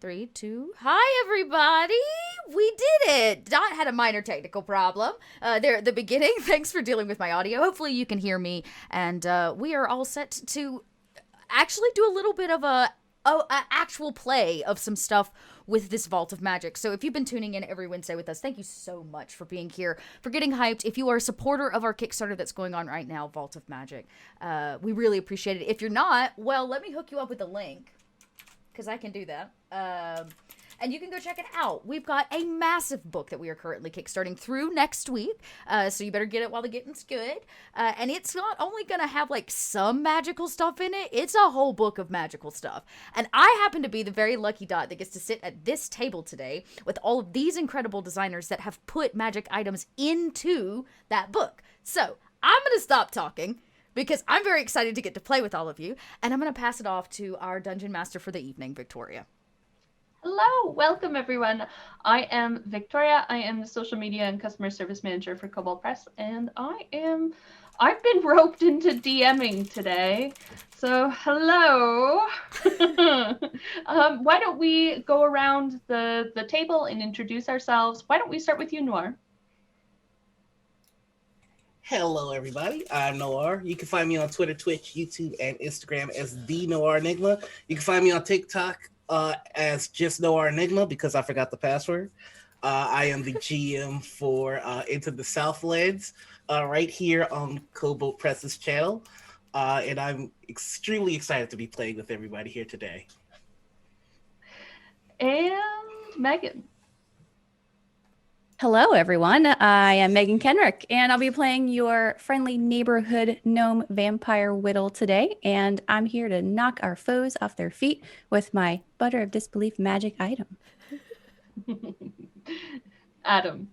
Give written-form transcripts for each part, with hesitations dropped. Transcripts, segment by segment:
3, 2. Hi, everybody. We did it. Dot had a minor technical problem there at the beginning. Thanks for dealing with my audio. Hopefully you can hear me. And we are all set to actually do a little bit of a actual play of some stuff with this Vault of Magic. So if you've been tuning in every Wednesday with us, thank you so much for being here, for getting hyped. If you are a supporter of our Kickstarter that's going on right now, Vault of Magic, we really appreciate it. If you're not, well, let me hook you up with a link, because I can do that. And you can go check it out. We've got a massive book that we are currently kickstarting through next week. So you better get it while the getting's good. And it's not only going to have like some magical stuff in it, it's a whole book of magical stuff. And I happen to be the very lucky dot that gets to sit at this table today with all of these incredible designers that have put magic items into that book. So I'm going to stop talking, because I'm very excited to get to play with all of you. And I'm going to pass it off to our Dungeon Master for the evening, Victoria. Hello, welcome everyone. I am Victoria. I am the social media and customer service manager for Kobold Press, and I've been roped into DMing today. So hello. Why don't we go around the table and introduce ourselves? Why don't we start with you, Noir? Hello, everybody. I'm Noir. You can find me on Twitter, Twitch, YouTube, and Instagram as The Noir Enigma. You can find me on TikTok as just Noir Enigma, because I forgot the password. I am the GM for Into the Southlands right here on Kobold Press's channel. And I'm extremely excited to be playing with everybody here today. And Megan. Hello, everyone. I am Megan Kenrick, and I'll be playing your friendly neighborhood gnome vampire Whittle today. And I'm here to knock our foes off their feet with my butter of disbelief magic item. Adam.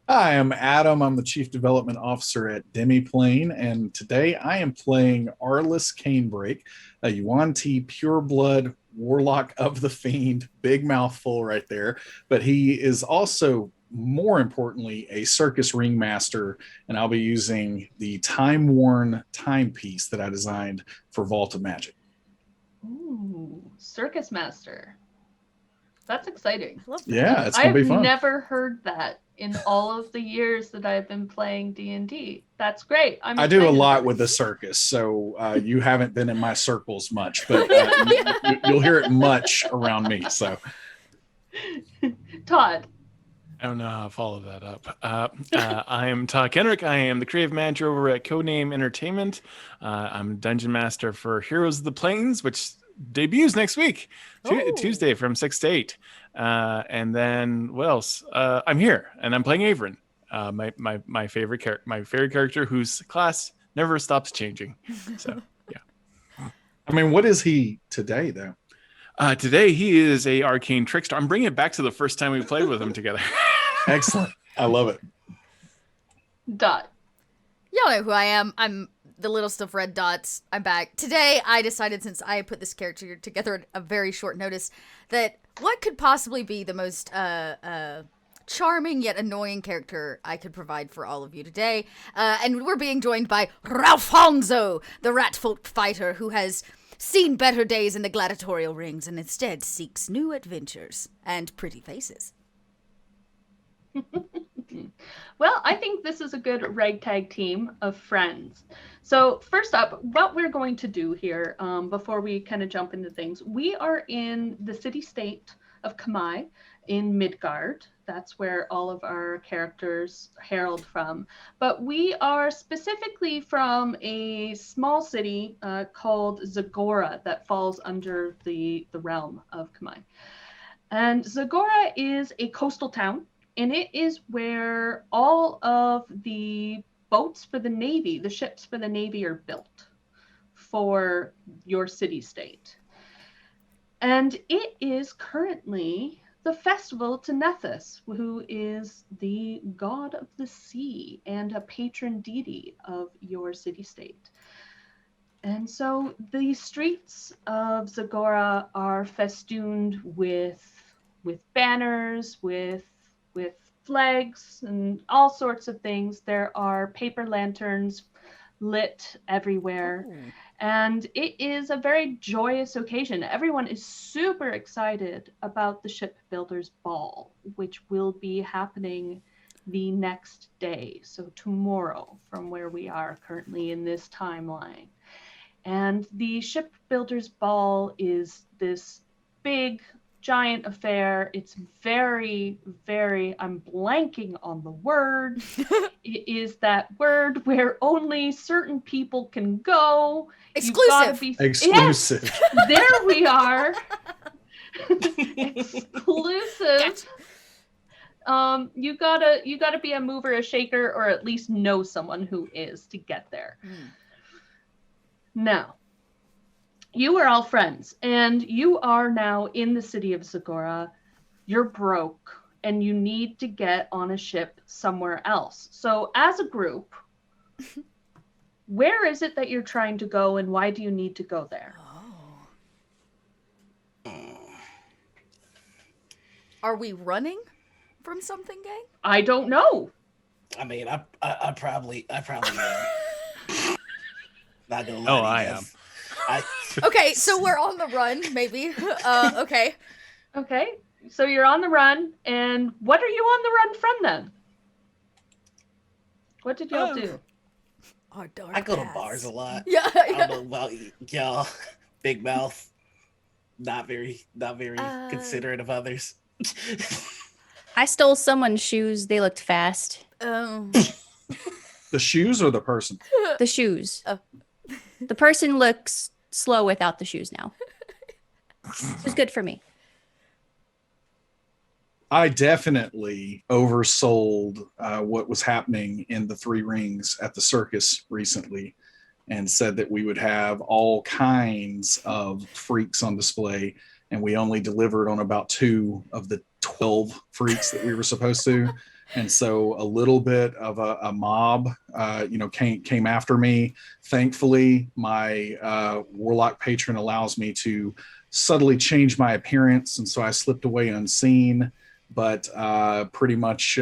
Hi, I'm Adam. I'm the Chief Development Officer at Demiplane, and today I am playing Arliss Canebrake, a Yuan-Ti pureblood warlock of the fiend. Big mouthful right there. But he is also, more importantly, a circus ringmaster, and I'll be using the time-worn timepiece that I designed for Vault of Magic. Ooh, circus master. That's exciting. Yeah, it's gonna be fun. I've never heard that in all of the years that I've been playing D&D. That's great. I do a lot with the circus, so you haven't been in my circles much, but you'll hear it much around me. So, Todd. I don't know how to follow that up. I am Todd Kenrick. I am the creative manager over at Codename Entertainment. I'm Dungeon Master for Heroes of the Plains, which debuts next week, Tuesday from 6 to 8. And then what else? I'm here, and I'm playing Averin, my favorite character whose class never stops changing. So yeah. I mean, what is he today, though? Today he is a arcane trickster. I'm bringing it back to the first time we played with him together. Excellent. I love it. Dot. Y'all know who I am. I'm the littlest of red dots. I'm back. Today, I decided, since I put this character together at a very short notice, that what could possibly be the most charming yet annoying character I could provide for all of you today. And we're being joined by Ralfonso, the ratfolk fighter who has seen better days in the gladiatorial rings and instead seeks new adventures and pretty faces. Well, I think this is a good ragtag team of friends. So first up, what we're going to do here, before we kind of jump into things, we are in the city-state of Kamai in Midgard. That's where all of our characters herald from. But we are specifically from a small city called Zagora that falls under the realm of Kamai. And Zagora is a coastal town, and it is where all of the boats for the Navy, the ships for the Navy, are built for your city-state. And it is currently the Festival of Nethis, who is the god of the sea and a patron deity of your city-state. And so the streets of Zagora are festooned with banners, with flags and all sorts of things. There are paper lanterns lit everywhere. Ooh. And it is a very joyous occasion. Everyone is super excited about the Shipbuilders Ball, which will be happening the next day, so tomorrow, from where we are currently in this timeline. And the Shipbuilders Ball is this big, giant affair. It's very, very, I'm blanking on the word. It is that word where only certain people can go. Exclusive. Exclusive. Yes, there we are. Exclusive. Gotcha. You gotta be a mover, a shaker, or at least know someone who is to get there. Now, you are all friends, and you are now in the city of Zagora. You're broke, and you need to get on a ship somewhere else. So, as a group, where is it that you're trying to go, and why do you need to go there? Are we running from something, gang? I don't know. I mean, I probably am. Not gonna lie. Oh, to you I guys. am. Okay, so we're on the run, maybe. Okay. Okay, so you're on the run, and what are you on the run from then? What did y'all do? Our dark I go to paths. bars a lot. Yeah. I don't know about y'all. Big mouth. Not very considerate of others. I stole someone's shoes. They looked fast. The shoes or the person? The shoes. Oh. The person looks slow without the shoes now. It was good for me. I definitely oversold what was happening in the Three Rings at the circus recently and said that we would have all kinds of freaks on display, and we only delivered on about 2 of the 12 freaks that we were supposed to. And so a little bit of a mob, came after me. Thankfully, my warlock patron allows me to subtly change my appearance, and so I slipped away unseen. But pretty much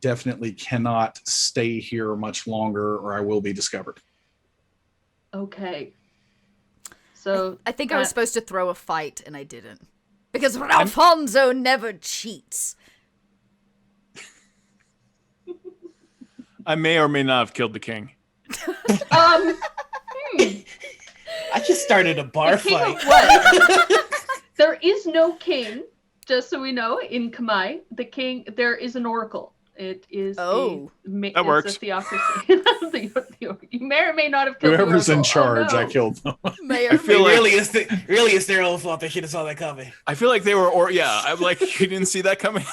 definitely cannot stay here much longer, or I will be discovered. Okay. So I think I was supposed to throw a fight, and I didn't. Because Alfonso never cheats. I may or may not have killed the king. I just started a bar The king fight. of what? There is no king, just so we know, in Kamai. The king, there is an oracle. It is That works. a theocracy. You may or may not have killed Whoever's the oracle. in charge, Oh, no. I killed them. Mayor. I feel like Really, it's their own fault. They should have saw that coming. I feel like they were, I'm like, you didn't see that coming.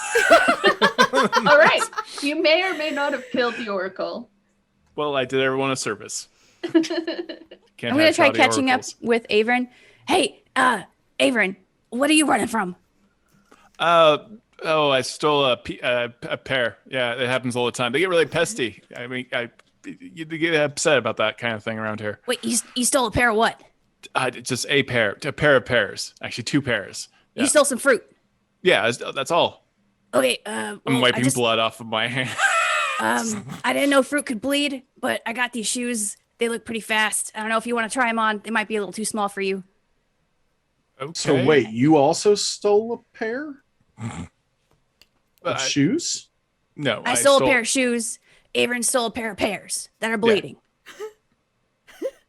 All right. You may or may not have killed the oracle. Well, I did everyone a service. I'm going to try catching up with Avern. Hey, Avern, what are you running from? I stole a pair. Yeah, it happens all the time. They get really pesty. I mean, you get upset about that kind of thing around here. Wait, you stole a pair of what? Just a pair of pairs. Actually, 2 pairs. Yeah. You stole some fruit. Yeah, that's all. Okay, I'm wiping blood off of my hand. I didn't know fruit could bleed, but I got these shoes. They look pretty fast. I don't know if you want to try them on. They might be a little too small for you. Okay. So wait, you also stole a pair of shoes? No, I stole a pair of shoes. Avern stole a pair of pears that are bleeding.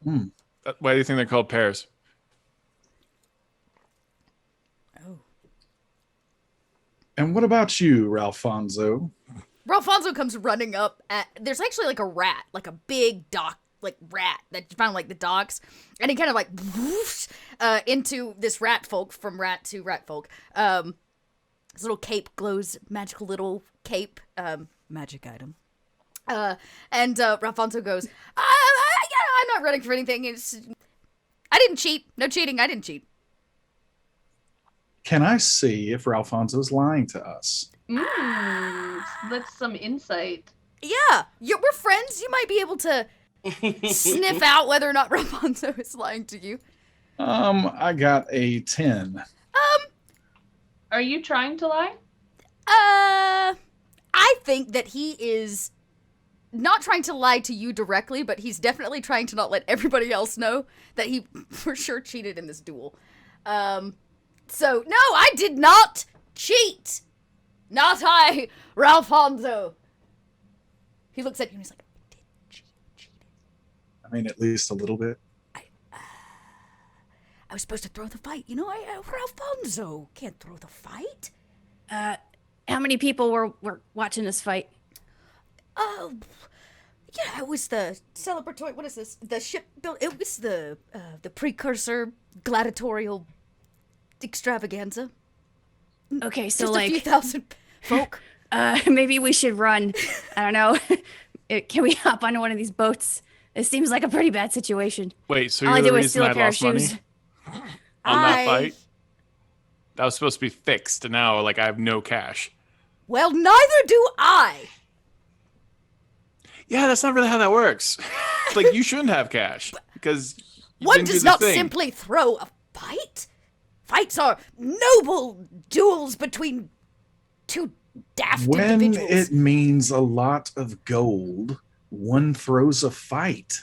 Why do you think they're called pairs? Oh. And what about you, Ralfonso? Ralfonso comes running up at, there's actually like a rat, like a big dock, like rat that you found like the docks, and he kind of like whoofs, into this rat folk, from rat to rat folk. His little cape glows, magical little cape, magic item. And Ralfonso goes, I'm not running for anything. I didn't cheat. No cheating. I didn't cheat. Can I see if Ralfonso's lying to us? That's some insight. Yeah, we're friends. You might be able to sniff out whether or not Ralfonso is lying to you. I got a 10. Are you trying to lie? I think that he is not trying to lie to you directly, but he's definitely trying to not let everybody else know that he for sure cheated in this duel. So, no, I did not cheat. Not I, Ralfonso. He looks at you and he's like, I did cheat. I mean, at least a little bit. I was supposed to throw the fight. You know, Ralfonso can't throw the fight. How many people were watching this fight? Oh, yeah, it was the celebratory, what is this? The ship build, it was the precursor gladiatorial extravaganza. Okay, so Just a few thousand folk. maybe we should run. I don't know. Can we hop onto one of these boats? It seems like a pretty bad situation. Wait, so All I you're did the was reason steal a I pair of lost money shoes. on that fight? That was supposed to be fixed, and now, like, I have no cash. Well, neither do I. Yeah, that's not really how that works. Like, you shouldn't have cash, because you One didn't do does the not thing. simply throw a fight. Fights are noble duels between two daft When individuals. it means a lot of gold, one throws a fight.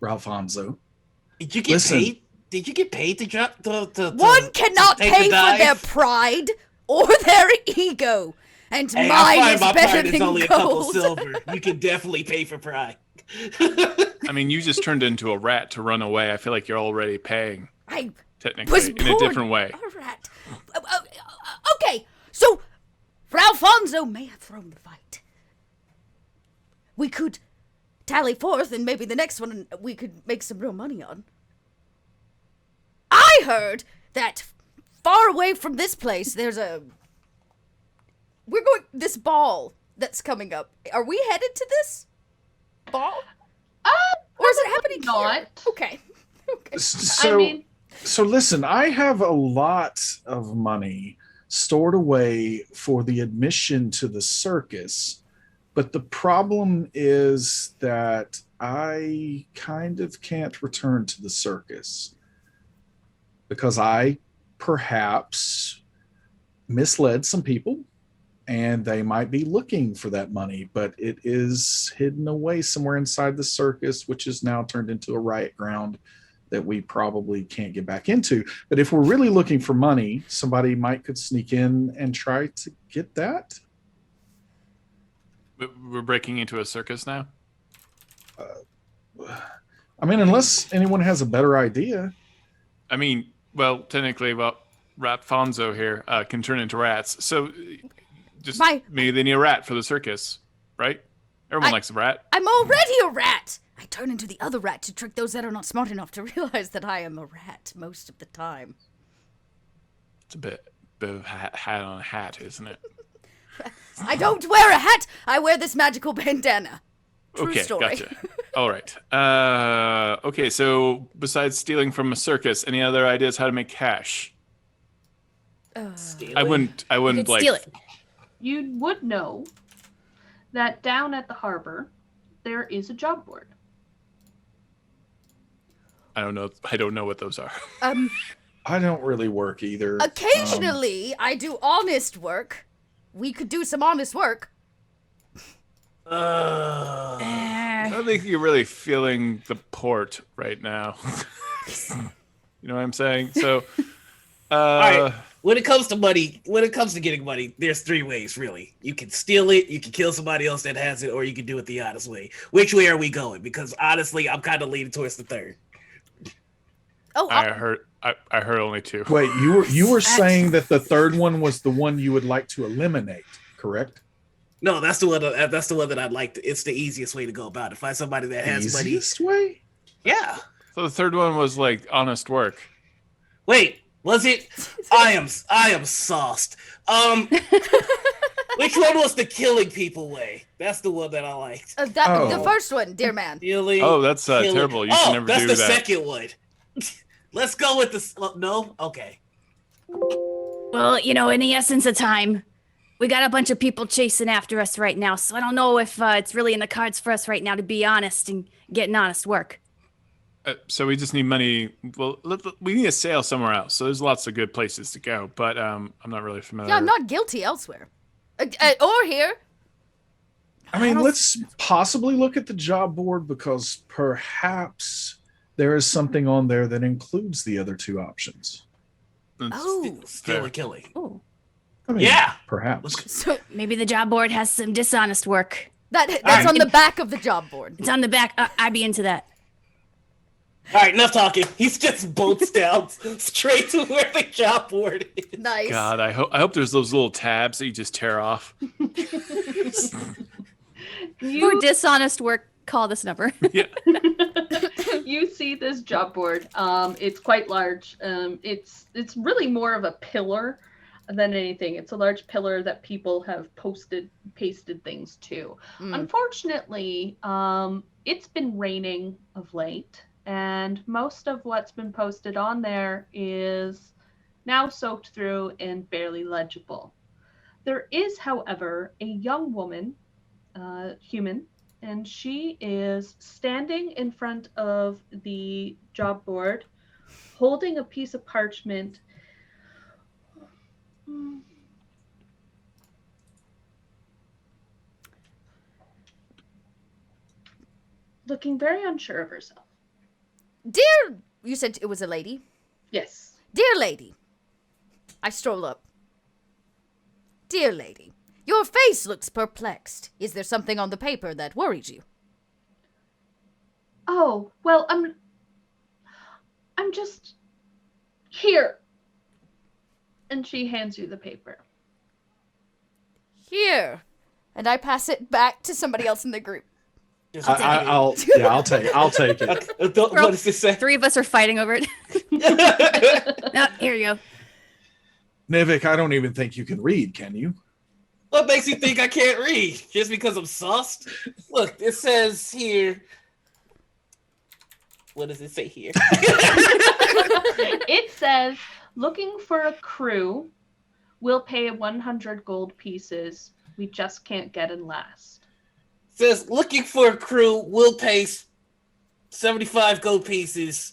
Ralfonso. Did you get Listen. paid? Did you get paid to drop the One cannot take pay the for their dive? pride or their ego. And Hey, mine I is find my better pride is than only a couple gold. silver. You can definitely pay for pride. I mean, you just turned into a rat to run away. I feel like you're already paying, I technically, was in a different way. a rat. Okay, so Ralfonso may have thrown the fight. We could tally forth, and maybe the next one we could make some real money on. I heard that far away from this place, there's this ball that's coming up. Are we headed to this ball? Or is it happening not. here? Okay. So listen, I have a lot of money stored away for the admission to the circus, but the problem is that I kind of can't return to the circus because I perhaps misled some people and they might be looking for that money, but it is hidden away somewhere inside the circus, which is now turned into a riot ground that we probably can't get back into. But if we're really looking for money, somebody could sneak in and try to get that. We're breaking into a circus now? I mean, unless anyone has a better idea. I mean, well, technically, Ratfonso here can turn into rats. So just maybe they need a rat for the circus, right? Everyone likes a rat. I'm already a rat! I turn into the other rat to trick those that are not smart enough to realize that I am a rat most of the time. It's a bit of hat on a hat, isn't it? I don't wear a hat! I wear this magical bandana. True Okay, story. gotcha. All right. Okay, so besides stealing from a circus, any other ideas how to make cash? I wouldn't could like steal it. You would know that down at the harbor, there is a job board. I don't know what those are. I don't really work either. Occasionally, I do honest work. We could do some honest work. I don't think you're really feeling the port right now. You know what I'm saying? So All right. When it comes to money, when it comes to getting money, there's three ways, really. You can steal it, you can kill somebody else that has it, or you can do it the honest way. Which way are we going? Because honestly, I'm kind of leaning towards the third. Oh, I heard only two. Wait, you were saying that the third one was the one you would like to eliminate, correct? No, that's the one. That's the one that I'd like. It's the easiest way to go about it. Find somebody that has money. Easiest way? Yeah. So the third one was like honest work. Wait, was it? I am sauced. Which one was the killing people way? That's the one that I liked. The first one, dear man. Stealing, Oh, that's killing. terrible. You should never that's do the that. second one. Let's go with this. No, okay. Well, in the essence of time, we got a bunch of people chasing after us right now, so I don't know if it's really in the cards for us right now to be honest and get an honest work. So we just need money. Well, we need a sail somewhere else. So there's lots of good places to go, but I'm not really familiar. Yeah, I'm not guilty elsewhere. Or here. I mean, let's possibly look at the job board because perhaps there is something on there that includes the other two options. Steal or killing. Oh, I mean, Yeah. perhaps. So maybe the job board has some dishonest work. that's on the back of the job board. It's on the back. I'd be into that. All right, enough talking. He's just bolts down straight to where the job board is. Nice. God, I hope there's those little tabs that you just tear off. For dishonest work, call this number. Yeah. You see this job board. It's quite large. It's really more of a pillar than anything. It's a large pillar that people have pasted things to. Unfortunately, it's been raining of late, and most of what's been posted on there is now soaked through and barely legible. There is, however, a young woman, human, and she is standing in front of the job board, holding a piece of parchment. Looking very unsure of herself. Dear, you said it was a lady? Yes. Dear lady. I stroll up. Dear lady, your face looks perplexed. Is there something on the paper that worries you? Oh, well, I'm just here. And she hands you the paper. Here. And I pass it back to somebody else in the group. I'll take it. What does it say? 3 of us are fighting over it. No, here you go. Nivik, I don't even think you can read, can you? What makes you think I can't read? Just because I'm sauced? Look, it says here. What does it say here? It says, looking for a crew. We'll pay 100 gold pieces. We just can't get in last. Says, looking for a crew, we'll pay 75 gold pieces.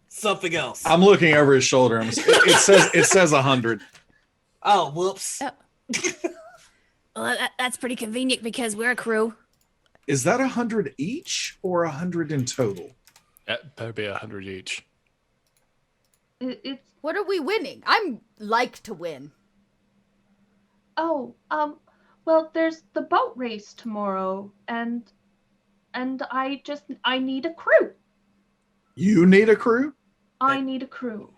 Something else. I'm looking over his shoulder. It says 100. Oh, whoops. Oh. Well, that's pretty convenient because we're a crew. Is that 100 each or 100 in total? That better be 100 each. It's What are we winning? I'm like to win. well, there's the boat race tomorrow, and I need a crew. You need a crew? I need a crew.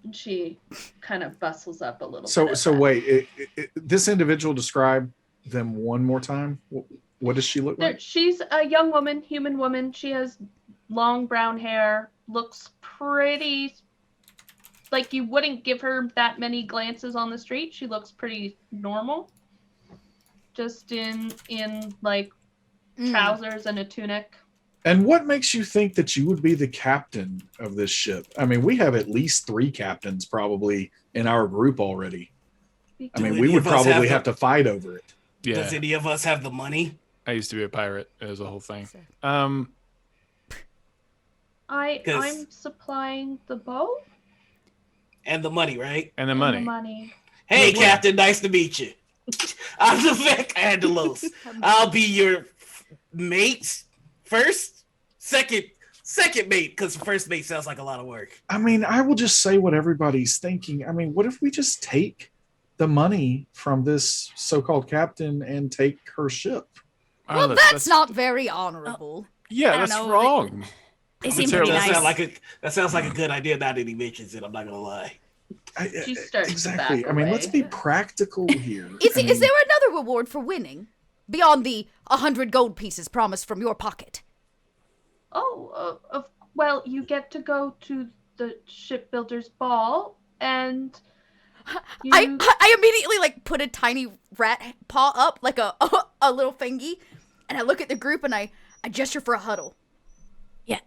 And she kind of bustles up a little bit. So wait, this individual, describe them one more time. What does she look like? She's a young woman, human woman. She has long brown hair, looks pretty, like you wouldn't give her that many glances on the street. She looks pretty normal. Just in like trousers and a tunic. And what makes you think that you would be the captain of this ship? I mean, we have at least 3 captains probably in our group already. I mean, we would probably have to fight over it. Yeah. Does any of us have the money? I used to be a pirate. It was a whole thing. I'm supplying the boat And the money, right? And the and money. the money. Hey, Captain, nice to meet you. I'm the Vic Angelos. I'll be your mate first, second mate, because first mate sounds like a lot of work. I mean, I will just say what everybody's thinking. I mean, what if we just take the money from this so-called captain and take her ship? Well, that's not very honorable. Yeah, I don't that's know. wrong. They seem pretty That nice. sounds like a good idea. Not any mentions it. I'm not gonna lie. She starts to Exactly. back I mean, away. let's be practical here. Is I mean, there another reward for winning? Beyond the 100 gold pieces promised from your pocket? Well, you get to go to the shipbuilder's ball, and I immediately like put a tiny rat paw up, like a little fingy, and I look at the group and I gesture for a huddle. Yeah.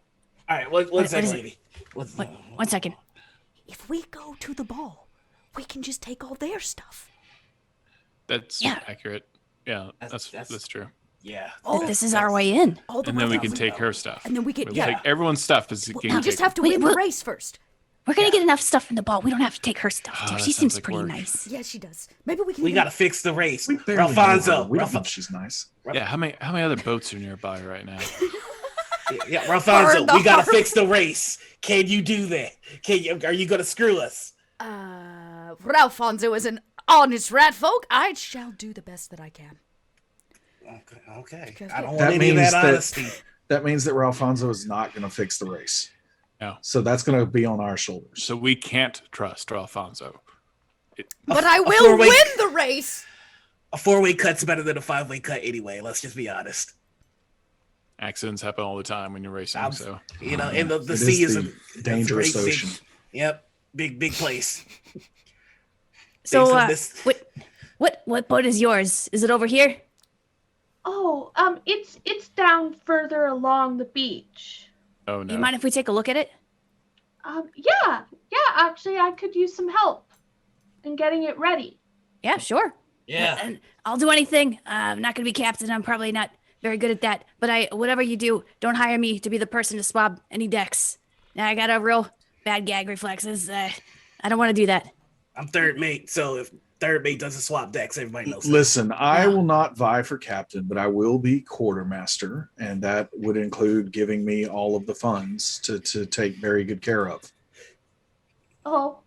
All right, one second, is it? lady. One second. If we go to the ball, we can just take all their stuff. That's Yeah. accurate. Yeah, That's- that's true. Yeah. This is our way in. All the And then we way can up. take her stuff. And then we can We'll take everyone's stuff as a game We just taker. have to Wait, win the what? race first. We're going to get enough stuff from the ball. We don't have to take her stuff, too. that She sounds seems like pretty work. nice. Yeah, she does. Maybe we can. We gotta fix the race. We barely know her. Alfonso. We don't know if she's nice. Yeah, how many other boats are nearby right now? Yeah, Alfonso, Burn the we gotta heart. fix the race. Can you do that? Are you gonna screw us? Alfonso is an honest rat folk. I shall do the best that I can. Okay. Because I don't That want any of means that that- honesty. That means that Alfonso is not going to fix the race. No. So that's going to be on our shoulders. So we can't trust Alfonso. But I a will four-way- win the race. A 4-way cut's better than a 5-way cut anyway. Let's just be honest. Accidents happen all the time when you're racing. I'm- So You know, and the It sea is the a dangerous great big- ocean. Yep, big place. So, Based on this- what boat is yours? Is it over here? Oh, it's down further along the beach. oh no. You mind if we take a look at it? Yeah, actually, I could use some help in getting it ready. Yeah, sure. Yeah. And I'll do anything. I'm not going to be captain. I'm probably not very good at that. But whatever you do, don't hire me to be the person to swab any decks. I got a real bad gag reflexes. I don't want to do that. I'm third mate, so if third mate doesn't swap decks, everybody knows. Listen, I will not vie for captain, but I will be quartermaster, and that would include giving me all of the funds to take very good care of. Oh,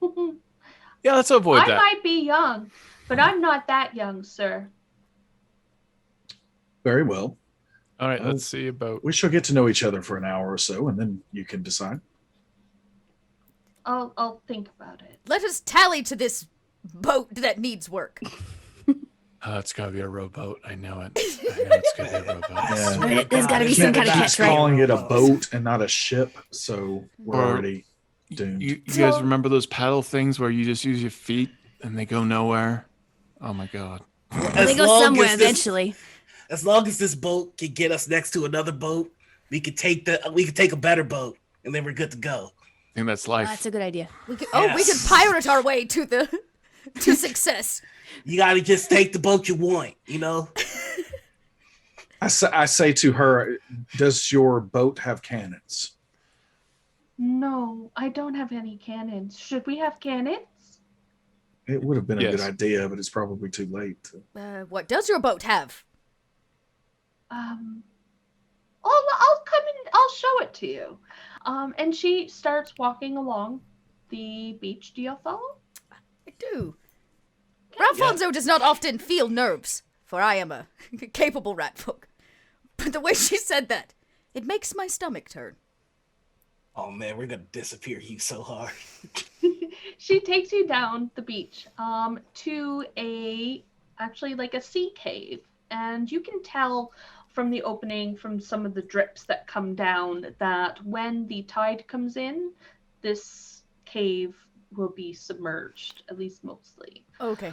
Yeah, let's avoid I that. might be young, but I'm not that young, sir. Very well. All right, let's see about. We shall get to know each other for an hour or so, and then you can decide. I'll think about it. Let us tally to this boat that needs work. It's gotta be a rowboat. I know it. I know it's gonna be a rowboat. Yeah. There's got to be some kind of He's catch, right? calling it a boat and not a ship, so we're Or- already doomed. You guys remember those paddle things where you just use your feet and they go nowhere? Oh my god. They go somewhere eventually. As long as this boat can get us next to another boat, we could take a better boat, and then we're good to go. I think that's life. That's a good idea. We could Yes. pirate our way to success. You gotta just take the boat you want, you know? I say to her, does your boat have cannons? No, I don't have any cannons. Should we have cannons? It would have been a Yes. good idea, but it's probably too late. What does your boat have? I'll come and I'll show it to you. And she starts walking along the beach. Do you follow? I do. Alfonso does not often feel nerves, for I am a capable rat folk. But the way she said that, it makes my stomach turn. Oh man, we're gonna disappear you so hard. She takes you down the beach to actually like a sea cave, and you can tell from the opening, from some of the drips that come down, that when the tide comes in, this cave will be submerged, at least mostly. Okay.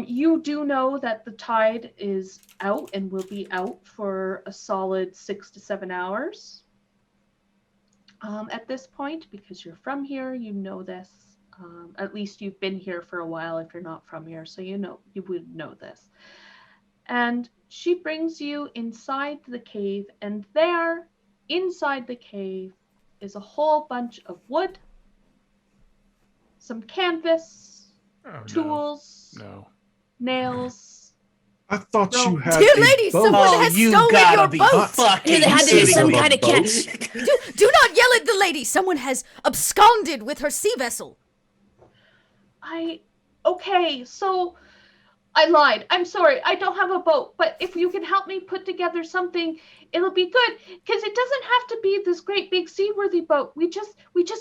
You do know that the tide is out and will be out for a solid 6 to 7 hours. At this point, because you're from here, you know this. At least you've been here for a while if you're not from here, so you would know this. And she brings you inside the cave, and there, inside the cave, is a whole bunch of wood, some canvas, tools, No. nails. I thought you had Dear a lady, boat. someone has stolen your boat. fucking There had to be kidding some me. kind of boat? catch. Do not yell at the lady. Someone has absconded with her sea vessel. Okay, so I lied. I'm sorry. I don't have a boat, but if you can help me put together something, it'll be good. Because it doesn't have to be this great big seaworthy boat. We just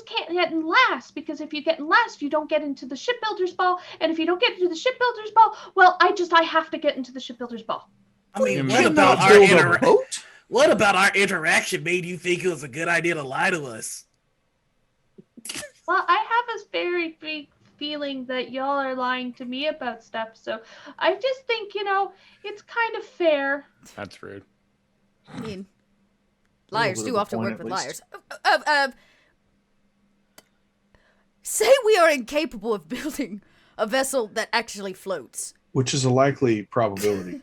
can't get in last, because if you get in last, you don't get into the shipbuilder's ball, and if you don't get into the shipbuilder's ball, well, I have to get into the shipbuilder's ball. I mean, What what about our interaction made you think it was a good idea to lie to us? Well, I have a very big feeling that y'all are lying to me about stuff, so I just think, it's kind of fair. That's rude. I mean, A liars little bit do of a often point, work at with least. liars. Say we are incapable of building a vessel that actually floats. Which is a likely probability.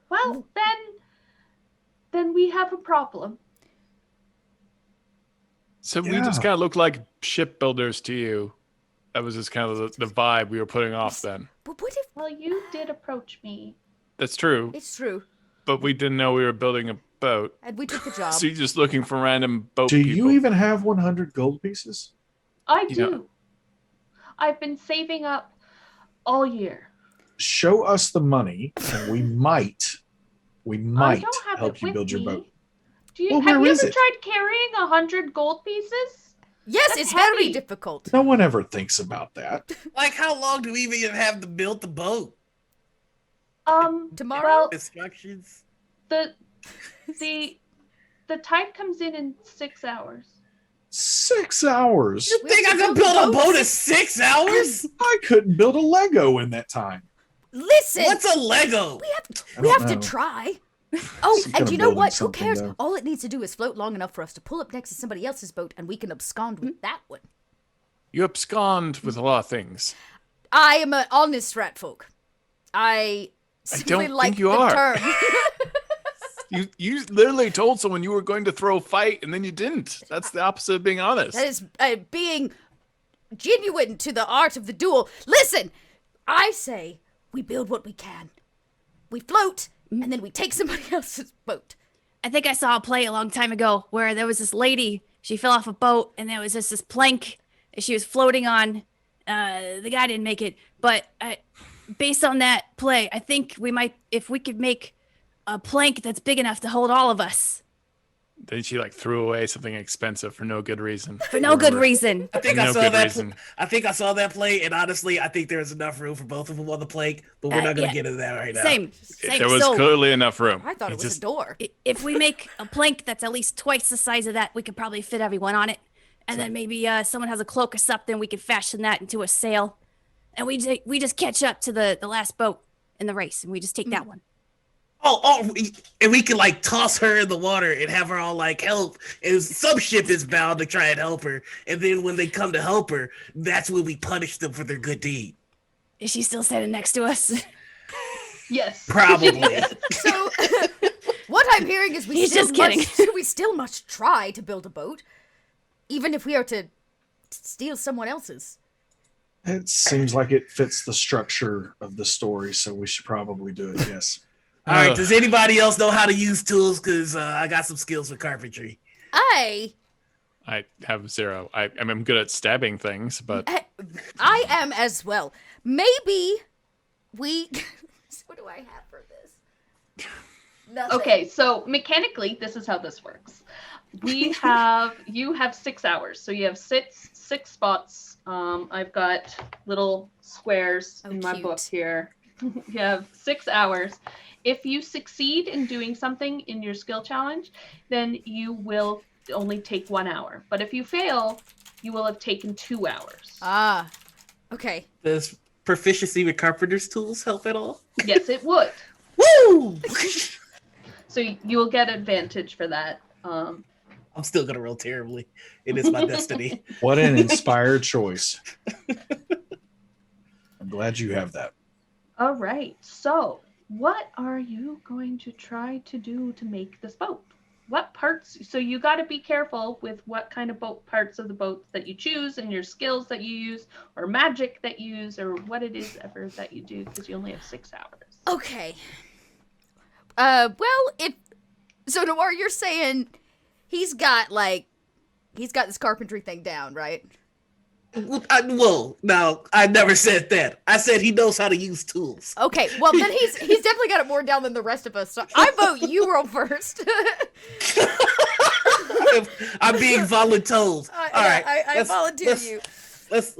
Well, then we have a problem. So we Yeah. just kind of look like shipbuilders to you. That was just kind of the vibe we were putting off then. But what if Well, you did approach me. That's true, it's true? but we didn't know we were building a boat. And we took the job. So you're just looking for random boat Do people. you even have 100 gold pieces? I You do. know- I've been saving up all year. Show us the money, and we might I don't have help it you with build your me. boat. Do you Well, have where you is ever it? tried carrying 100 gold pieces? Yes, That's it's very heavy. difficult. No one ever thinks about that. Like, how long do we even have to build the boat? Tomorrow? Well, Instructions. the tide comes in 6 hours. 6 hours. You We think I have to can build build a boats? boat in 6 hours? I couldn't build a Lego in that time. Listen, What's a Lego? I we don't have to know. try. Oh, Some kind and of you know building what? Who something, cares? though. All it needs to do is float long enough for us to pull up next to somebody else's boat, and we can abscond with that one. You abscond with a lot of things. I am an honest rat folk. I simply don't like think you the are. term. You literally told someone you were going to throw a fight, and then you didn't. That's the opposite of being honest. That is being genuine to the art of the duel. Listen, I say we build what we can. We float, and then we take somebody else's boat. I think I saw a play a long time ago where there was this lady. She fell off a boat, and there was just this plank she was floating on. The guy didn't make it, but based on that play, I think we might, if we could make a plank that's big enough to hold all of us Then she threw away something expensive for no good reason. for no good reason. I think No I saw good that. reason. I think I saw that play, and honestly, I think there's enough room for both of them on the plank. But we're not gonna yeah. get into that right now. Same. There was So clearly enough room. I thought it was a door. if we make a plank that's at least twice the size of that, we could probably fit everyone on it. And then maybe someone has a cloak or something, we could fashion that into a sail. And we just catch up to the last boat in the race, and we just take that one. And we can toss her in the water and have her all help. And some ship is bound to try and help her. And then when they come to help her, that's when we punish them for their good deed. Is she still standing next to us? Yes. Probably. So, what I'm hearing is He's just kidding. we still must try to build a boat, even if we are to steal someone else's. It seems like it fits the structure of the story, so we should probably do it. Yes. All right. Does anybody else know how to use tools? Because I got some skills with carpentry. I have zero. I'm good at stabbing things, but I am as well. Maybe we. What do I have for this? Nothing. Okay, so mechanically, this is how this works. You have 6 hours, so you have six spots. I've got little squares in my cute. book here. You have 6 hours. If you succeed in doing something in your skill challenge, then you will only take 1 hour. But if you fail, you will have taken 2 hours. Ah, okay. Does proficiency with carpenter's tools help at all? Yes, it would. Woo! So you will get advantage for that. I'm still gonna roll terribly. It is my destiny. What an inspired choice. I'm glad you have that. All right. So, what are you going to try to do to make this boat? What parts? So you got to be careful with what kind of boat parts of the boat that you choose, and your skills that you use, or magic that you use, or what it is ever that you do, because you only have 6 hours. Okay. Well, Noir, you're saying he's got this carpentry thing down, right? Well, no, I never said that. I said he knows how to use tools. Okay, well then he's definitely got it more down than the rest of us. So I vote you roll first. I'm being voluntold. All right, I volunteer you. Let's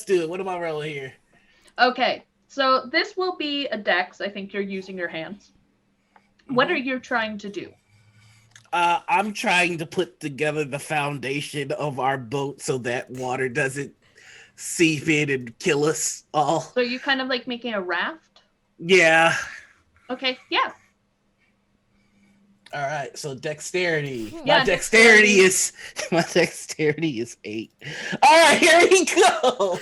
do it. What am I rolling here? Okay. So this will be a dex. I think you're using your hands. What are you trying to do? I'm trying to put together the foundation of our boat so that water doesn't seep in and kill us all. So you kind of like making a raft? Yeah. Okay. Yeah. All right. So dexterity. Yeah, My dexterity is 8. All right. Here we go.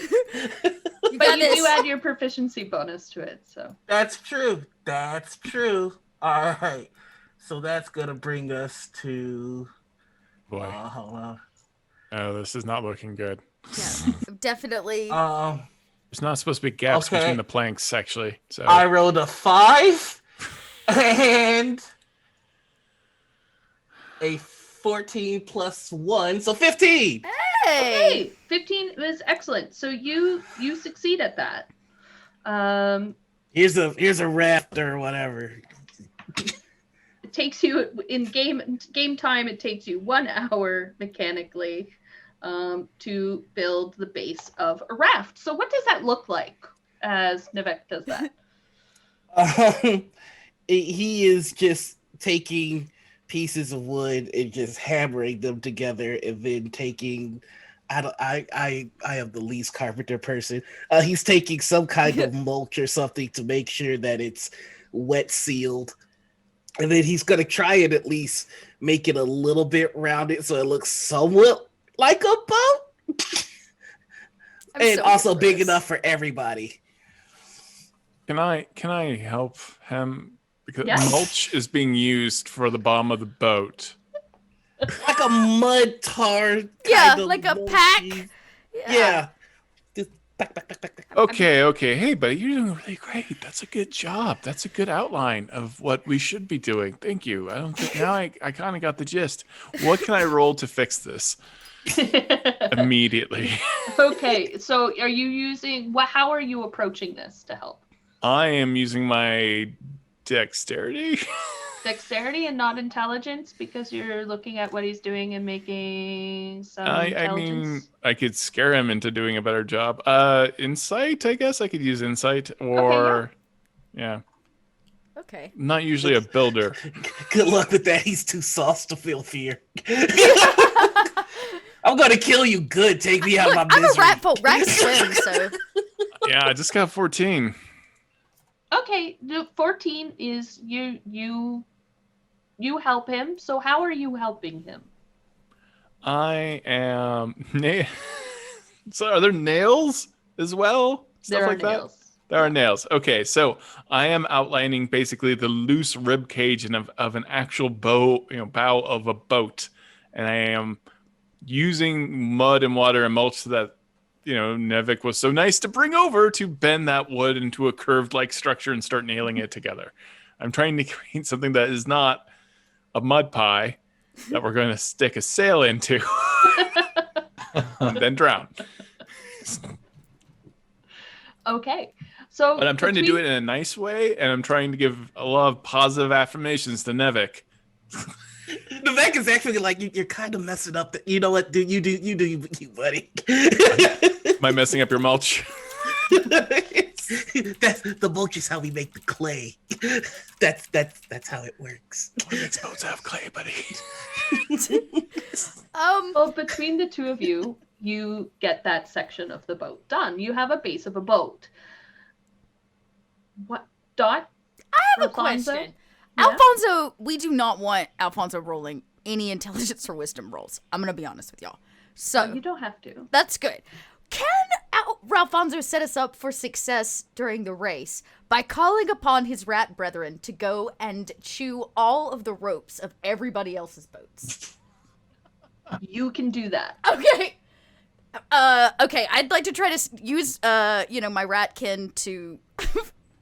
But you do add your proficiency bonus to it. So That's true. All right. So that's gonna bring us to. boy, Hold on. Oh, this is not looking good. Yeah, definitely. There's not supposed to be gaps Okay. between the planks, actually. So I rolled a 5 and a 14 plus 1, so 15. Hey! 15 is excellent. So you succeed at that. Here's a raft or whatever. It takes you in game time. It takes you 1 hour mechanically to build the base of a raft. So what does that look like as Nivek does that? He is just taking pieces of wood and just hammering them together, and then taking. I am the least carpenter person. He's taking some kind of mulch or something to make sure that it's wet sealed, and then he's gonna try and at least make it a little bit rounded so it looks somewhat like a boat, and so also big curious. enough for everybody. can I help him? Because Yes. mulch is being used for the bottom of the boat. Like a mud tar. Yeah, kind of like a mulchy. pack. Yeah. Just back. Okay. Hey, buddy, you're doing really great. That's a good job. That's a good outline of what we should be doing. Thank you. I don't think now I kind of got the gist. What can I roll to fix this immediately? Okay, so are you using how are you approaching this to help? I am using my dexterity. Dexterity and not intelligence, because you're looking at what he's doing and making some I intelligence. mean, I could scare him into doing a better job. Insight, I guess I could use insight, or yeah, Okay. not usually a builder. Good luck with that. He's too sauce to feel fear. I'm gonna kill you good. Take me out of Look, my I'm misery. a rat folk. Rats swim, so. Yeah, I just got 14. Okay, the 14 is you help him. So how are you helping him? I am. So are there nails as well? Stuff There are like that? nails. There are nails. Okay, so I am outlining basically the loose rib cage of an actual bow of a boat, and I am using mud and water and mulch so that Nevik was so nice to bring over to bend that wood into a curved like structure and start nailing it together. I'm trying to create something that is not a mud pie that we're going to stick a sail into and then drown. Okay, so But I'm trying to do it in a nice way, and I'm trying to give a lot of positive affirmations to Nevik. The Vec is actually like you're kind of messing up. You know what? You do you, buddy. Am I messing up your mulch? That's the mulch is how we make the clay. That's how it works. It's supposed to have clay, buddy. Well, between the two of you, you get that section of the boat done. You have a base of a boat. What, Dot? I have a Alfonso? question. Yeah? Alfonso, we do not want Alfonso rolling any intelligence or wisdom rolls. I'm going to be honest with y'all. So, You don't have to. that's good. Can Alfonso set us up for success during the race by calling upon his rat brethren to go and chew all of the ropes of everybody else's boats? You can do that. Okay. Okay, I'd like to try to use, my ratkin to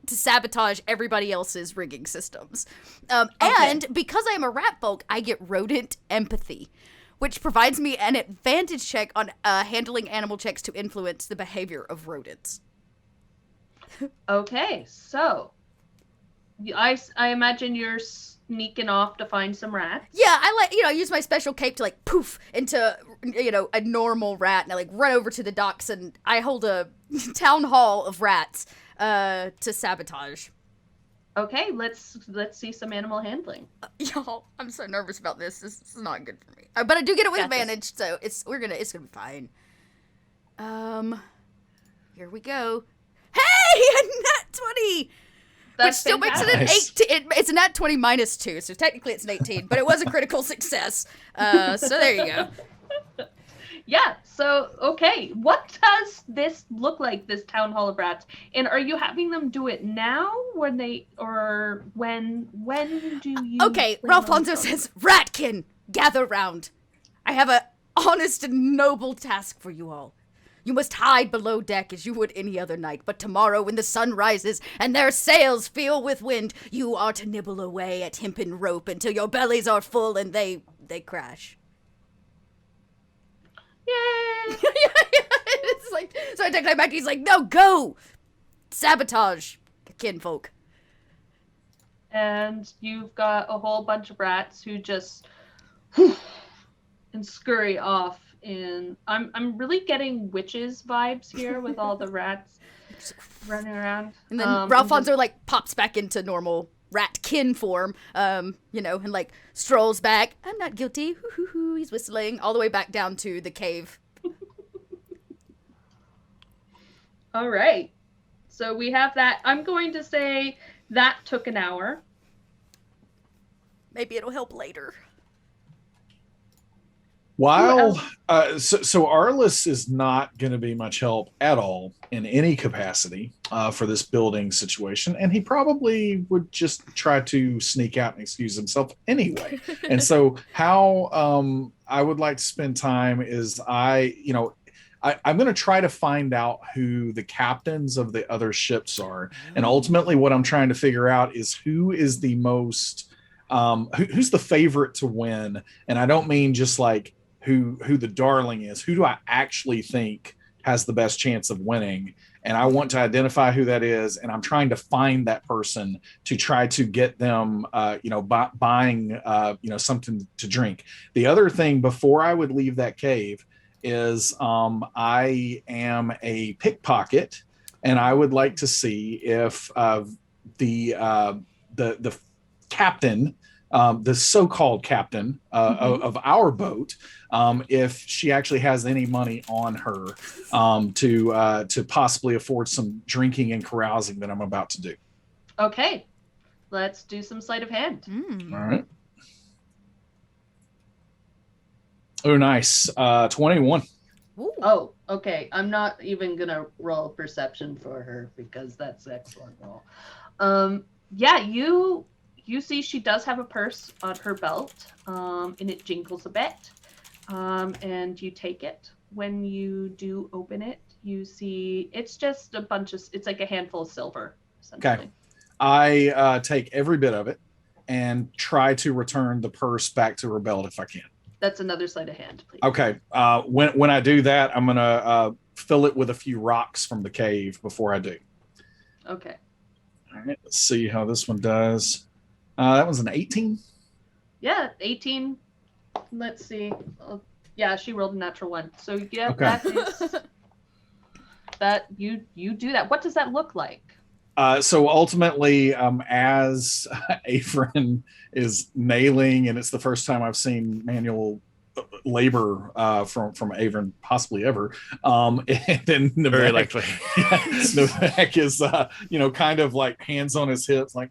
to sabotage everybody else's rigging systems. And because I am a rat folk, I get rodent empathy, which provides me an advantage check on handling animal checks to influence the behavior of rodents. Okay, so I imagine you're sneaking off to find some rats. Yeah, I use my special cape to poof into a normal rat, and I run over to the docks and I hold a town hall of rats to sabotage. Okay, let's see some animal handling. Y'all, I'm so nervous about this. This is not good for me. But I do get it with Got this. advantage, so it's gonna be fine. Here we go. Hey, a nat 20, which still makes it an Nice. 18. It's a nat 20 minus 2, so technically it's an 18, but it was a critical success. So there you go. Yeah, so, okay, what does this look like, this town hall of rats? And are you having them do it now, when do you... Okay, plan on Ralfonso starting? says, Ratkin, gather round. I have a honest and noble task for you all. You must hide below deck as you would any other night, but tomorrow when the sun rises and their sails fill with wind, you are to nibble away at hempen rope until your bellies are full and they crash. Yay! It's like, so anticlimactic, he's like, no, go! Sabotage, kinfolk. And you've got a whole bunch of rats who just and scurry off. I'm really getting witches vibes here with all the rats running around. And then Ralphonso like pops back into normal rat-kin form, and like strolls back. I'm not guilty. Hoo-hoo-hoo. He's whistling all the way back down to the cave. All right. So we have that. I'm going to say that took an hour. Maybe it'll help later. While so Arliss is not going to be much help at all in any capacity for this building situation, and he probably would just try to sneak out and excuse himself anyway. And so, how I would like to spend time is I'm going to try to find out who the captains of the other ships are, and ultimately, what I'm trying to figure out is who is the most who's the favorite to win, and I don't mean just like who the darling is. Who do I actually think has the best chance of winning? And I want to identify who that is, and I'm trying to find that person to try to get them, buying, something to drink. The other thing before I would leave that cave is I am a pickpocket, and I would like to see if the captain, the so-called captain of our boat, if she actually has any money on her to possibly afford some drinking and carousing that I'm about to do. Okay, let's do some sleight of hand. All right. Oh, nice. 21. Ooh. Oh, okay. I'm not even gonna roll perception for her because that's an excellent roll. Yeah, you see she does have a purse on her belt, and it jingles a bit. And you take it. When you do open it, you see it's just it's like a handful of silver, essentially. Okay. I take every bit of it and try to return the purse back to her belt if I can. That's another sleight of hand, please. Okay. When I do that, I'm gonna fill it with a few rocks from the cave before I do. Okay. All right. Let's see how this one does. That was an 18. Yeah, 18. Let's see. Yeah, she rolled a natural one. So yeah, Okay. that is that you do that. What does that look like? So ultimately, as Afrin is nailing, and it's the first time I've seen manual labor from Avon possibly ever, and then Very likely. Novak is kind of like hands on his hips, like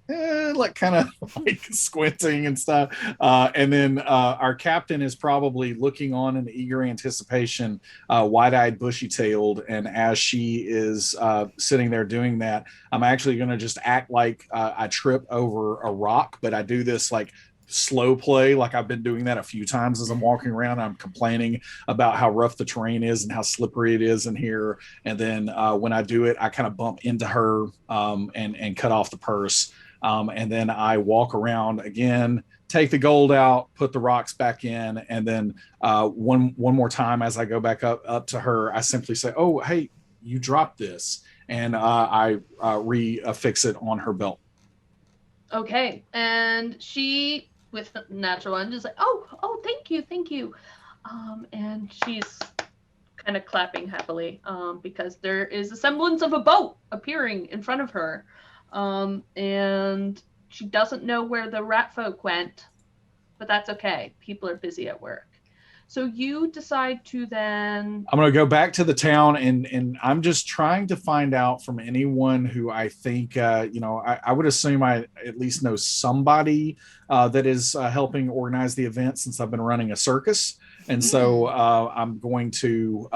kind of like squinting and stuff, and then our captain is probably looking on in eager anticipation, wide-eyed, bushy-tailed, and as she is sitting there doing that, I'm actually going to just act like I trip over a rock, but I do this like slow play, like I've been doing that a few times as I'm walking around. I'm complaining about how rough the terrain is and how slippery it is in here, and then when I do it, I kind of bump into her and cut off the purse, and then I walk around again, take the gold out, put the rocks back in, and then one more time as I go back up to her, I simply say, "Oh, hey, you dropped this," and I re-affix it on her belt. Okay, and she, with the natural one, just like, oh, thank you, and she's kind of clapping happily, because there is a semblance of a boat appearing in front of her, and she doesn't know where the rat folk went, but that's okay. People are busy at work. So you decide to then... I'm going to go back to the town, and I'm just trying to find out from anyone who I think, I would assume I at least know somebody that is helping organize the event since I've been running a circus. And so I'm going to,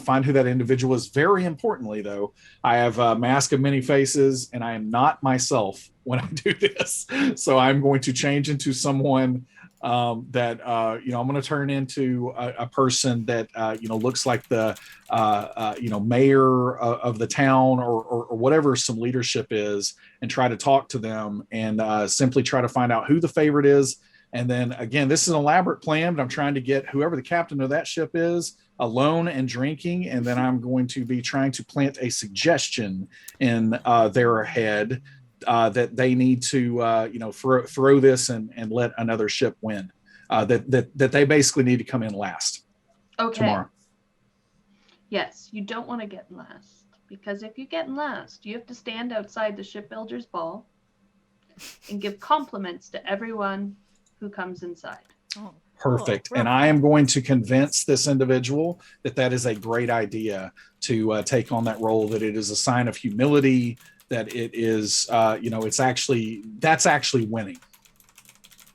find who that individual is. Very importantly, though, I have a mask of many faces, and I am not myself when I do this. So I'm going to change into someone that I'm going to turn into a person that looks like the mayor of the town or whatever some leadership is, and try to talk to them and simply try to find out who the favorite is. And then again, this is an elaborate plan, but I'm trying to get whoever the captain of that ship is alone and drinking, and then I'm going to be trying to plant a suggestion in their head that they need to throw this and let another ship win. That they basically need to come in last tomorrow. Yes, you don't want to get in last, because if you get in last, you have to stand outside the shipbuilder's ball and give compliments to everyone who comes inside. Oh. Perfect. Oh, and I am going to convince this individual that is a great idea to take on that role, that it is a sign of humility, that it is, that's actually winning.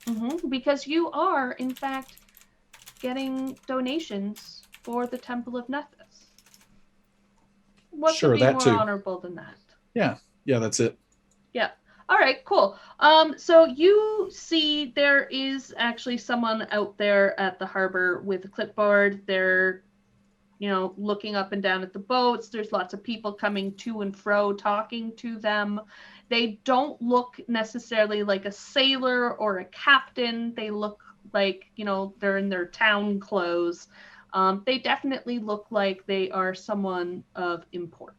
Mm-hmm, because you are, in fact, getting donations for the Temple of Nethis. What Sure, could be that more too. honorable than that? Yeah, that's it. Yeah. All right, cool. So you see there is actually someone out there at the harbor with a clipboard. They're, looking up and down at the boats. There's lots of people coming to and fro, talking to them. They don't look necessarily like a sailor or a captain. They look like, they're in their town clothes. They definitely look like they are someone of import.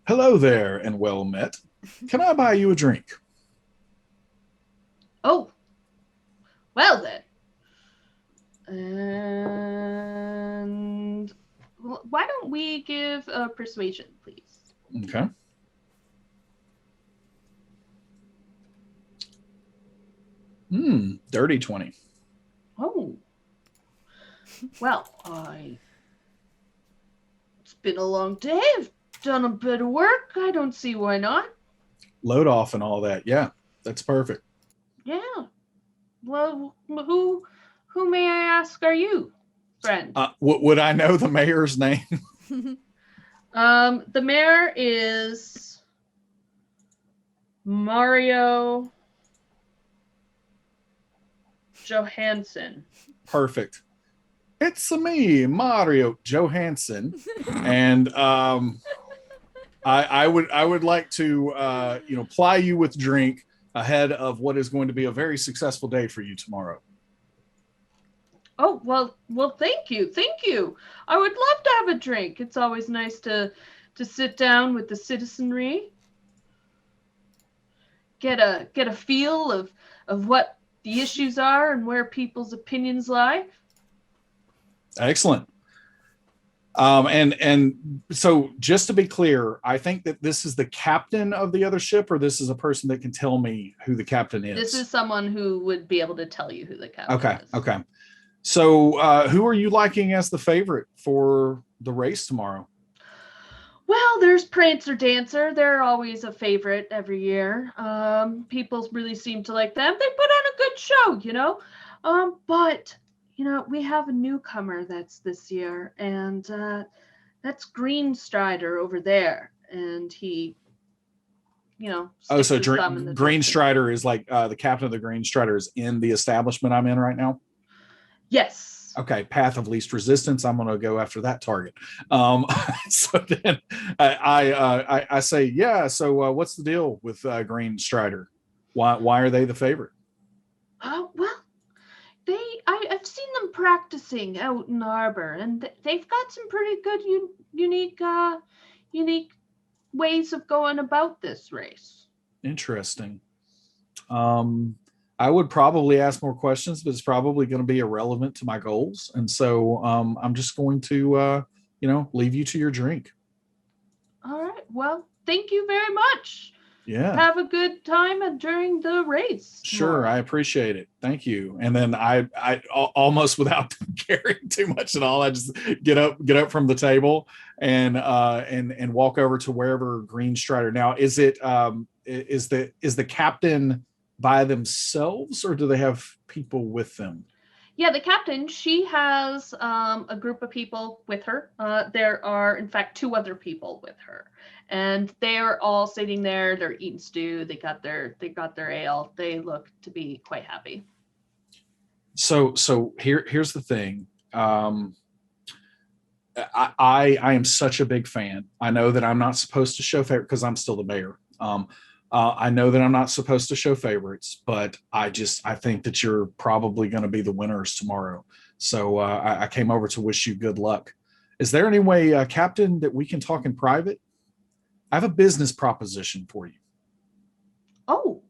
Hello there, and well met. Can I buy you a drink? Oh, well then. And why don't we give a persuasion, please? Okay. Dirty 20. Oh. Well, it's been a long day. I've done a bit of work. I don't see why not. Load off and all that. Yeah, that's perfect. Yeah. Well, who may I ask are you, friend? Would I know the mayor's name? The mayor is Mario Johansson. Perfect. It's me, Mario Johansson, and I would like to ply you with drink ahead of what is going to be a very successful day for you tomorrow. Oh, well, thank you. I would love to have a drink. It's always nice to sit down with the citizenry, get a feel of what the issues are and where people's opinions lie. Excellent. And so just to be clear, I think that this is the captain of the other ship, or this is a person that can tell me who the captain is. This is someone who would be able to tell you who the captain is. Okay. So who are you liking as the favorite for the race tomorrow? Well, there's Prancer Dancer. They're always a favorite every year. People really seem to like them. They put on a good show, but we have a newcomer that's this year, and that's Green Strider over there. And he, so Green Strider is like the captain of the Green Strider is in the establishment I'm in right now? Yes. Okay, path of least resistance. I'm going to go after that target. So then I say, yeah. So what's the deal with Green Strider? Why are they the favorite? Well, I've seen them practicing out in the harbor, and they've got some pretty good, unique ways of going about this race. Interesting. I would probably ask more questions, but it's probably going to be irrelevant to my goals. And so I'm just going to, leave you to your drink. All right. Well, thank you very much. Yeah. Have a good time during the race. Sure. I appreciate it. Thank you. And then I almost without caring too much at all, I just get up from the table and walk over to wherever Green Strider. Now, is the captain by themselves, or do they have people with them? Yeah, the captain, she has a group of people with her. There are, in fact, 2 other people with her. And they are all sitting there. They're eating stew. They got their ale. They look to be quite happy. So here's the thing. I am such a big fan. I know that I'm not supposed to show favorites because I'm still the mayor. I know that I'm not supposed to show favorites, but I think that you're probably going to be the winners tomorrow. So I came over to wish you good luck. Is there any way, Captain, that we can talk in private? I have a business proposition for you. Oh.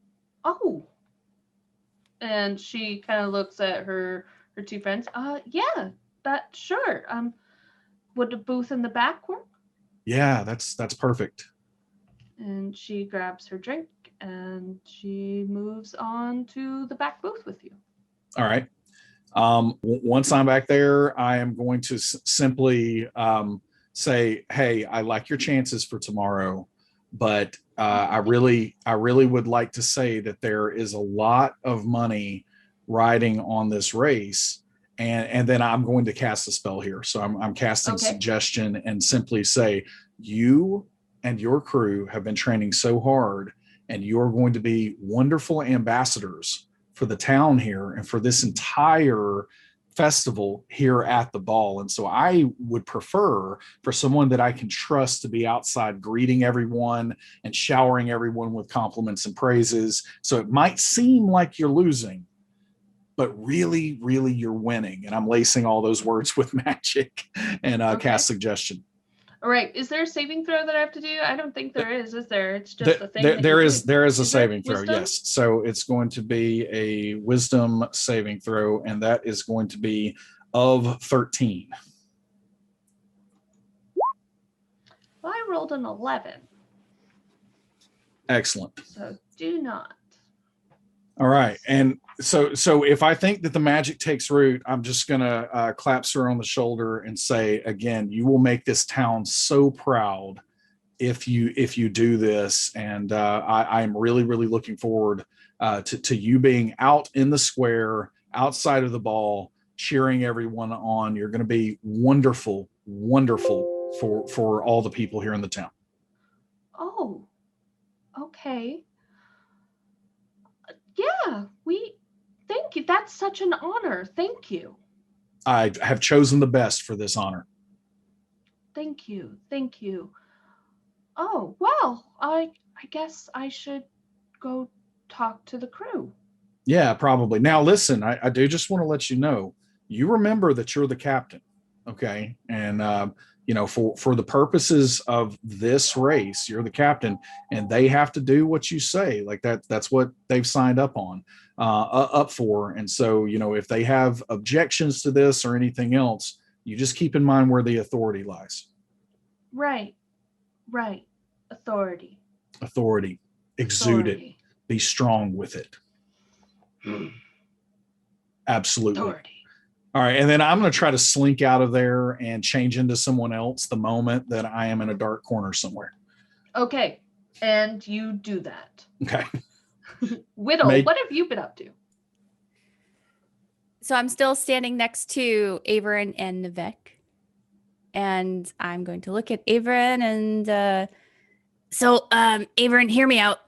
And she kind of looks at her two friends. Yeah, sure. Would a booth in the back work? Yeah, that's perfect. And she grabs her drink and she moves on to the back booth with you. All right. Once I'm back there, I am going to simply say, hey, I like your chances for tomorrow, but I really would like to say that there is a lot of money riding on this race. And then I'm going to cast a spell here. So I'm casting suggestion and simply say, you and your crew have been training so hard, and you're going to be wonderful ambassadors for the town here and for this entire festival here at the ball. And so I would prefer for someone that I can trust to be outside greeting everyone and showering everyone with compliments and praises. So it might seem like you're losing, but really, really you're winning. And I'm lacing all those words with magic and cast suggestion. All right. Is there a saving throw that I have to do? I don't think there is there? It's just a thing. There is a saving throw, yes. So it's going to be a wisdom saving throw, and that is going to be of 13. Well, I rolled an 11. Excellent. So do not. All right. And so if I think that the magic takes root, I'm just going to clap her on the shoulder and say, again, you will make this town so proud if you do this. And I'm really, really looking forward to you being out in the square, outside of the ball, cheering everyone on. You're going to be wonderful, wonderful for all the people here in the town. Oh, okay. Yeah, thank you. That's such an honor. Thank you. I have chosen the best for this honor. Thank you. Thank you. Oh, well, I guess I should go talk to the crew. Yeah, probably. Now, listen, I do just want to let you know, you remember that you're the captain, okay? And, for the purposes of this race, you're the captain, and they have to do what you say. Like that's what they've signed up for. And so, if they have objections to this or anything else, you just keep in mind where the authority lies. Right. Authority. Exude it. Be strong with it. Absolutely. Authority. All right. And then I'm going to try to slink out of there and change into someone else the moment that I am in a dark corner somewhere. Okay. And you do that. Okay. Whittle, what have you been up to? So I'm still standing next to Averin and Nivek. And I'm going to look at Averin and Averin, hear me out.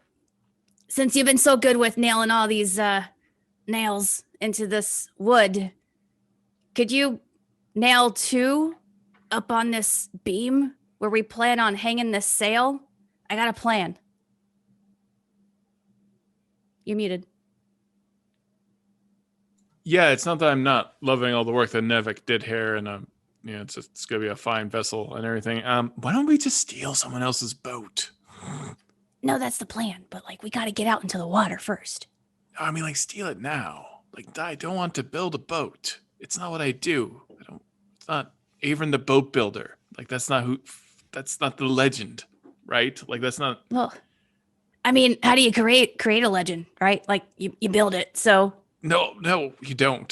Since you've been so good with nailing all these nails into this wood, could you nail 2 up on this beam where we plan on hanging this sail? I got a plan. You're muted. Yeah, it's not that I'm not loving all the work that Nevik did here, and it's going to be a fine vessel and everything. Why don't we just steal someone else's boat? No, that's the plan. But we got to get out into the water first. I mean, steal it now. I don't want to build a boat. It's not what I do. It's not Averin the boat builder. That's not the legend, right? That's not. Well, I mean, how do you create a legend, right? You build it. So. No, you don't.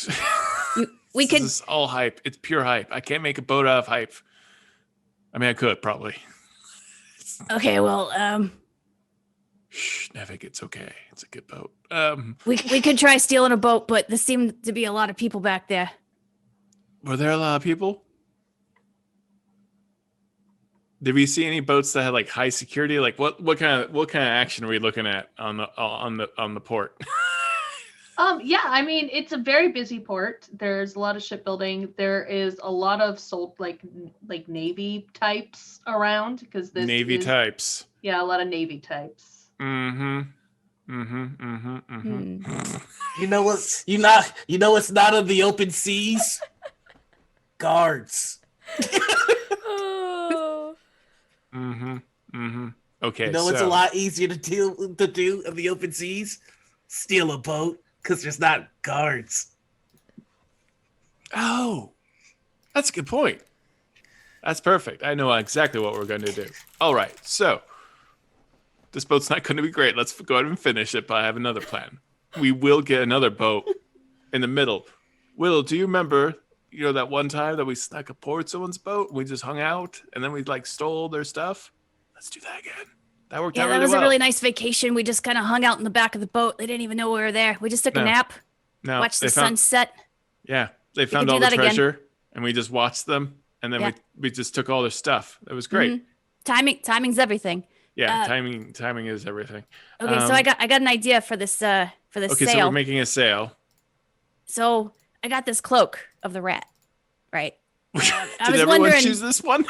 This is all hype. It's pure hype. I can't make a boat out of hype. I mean, I could probably. Okay, well, Shh, Nevik, it's okay. It's a good boat. we could try stealing a boat, but there seemed to be a lot of people back there. Were there a lot of people? Did we see any boats that had like high security? Like what kind of action are we looking at on the port? Yeah, I mean, it's a very busy port. There's a lot of shipbuilding. There is a lot of like Navy types around because this Navy types. Yeah, a lot of Navy types. Mm-hmm. You know what? You know what's not in the open seas? Guards. Okay. You know it's a lot easier to do in the open seas? Steal a boat, because there's not guards. Oh, that's a good point. That's perfect. I know exactly what we're going to do. All right, so this boat's not going to be great. Let's go ahead and finish it, but I have another plan. We will get another boat in the middle. Will, do you remember, that one time that we snuck aboard someone's boat? We just hung out, and then we stole their stuff? Let's do that again. That worked out really well. Yeah, that was a really nice vacation. We just kind of hung out in the back of the boat. They didn't even know we were there. We just took a nap, watched the sunset. Yeah, they found all the treasure, and we just watched them, and then we just took all their stuff. It was great. Timing's everything. Yeah, timing is everything. Okay, so I got an idea for this sail. Okay, so we're making a sail. So I got this cloak of the rat, right? I was everyone choose this one?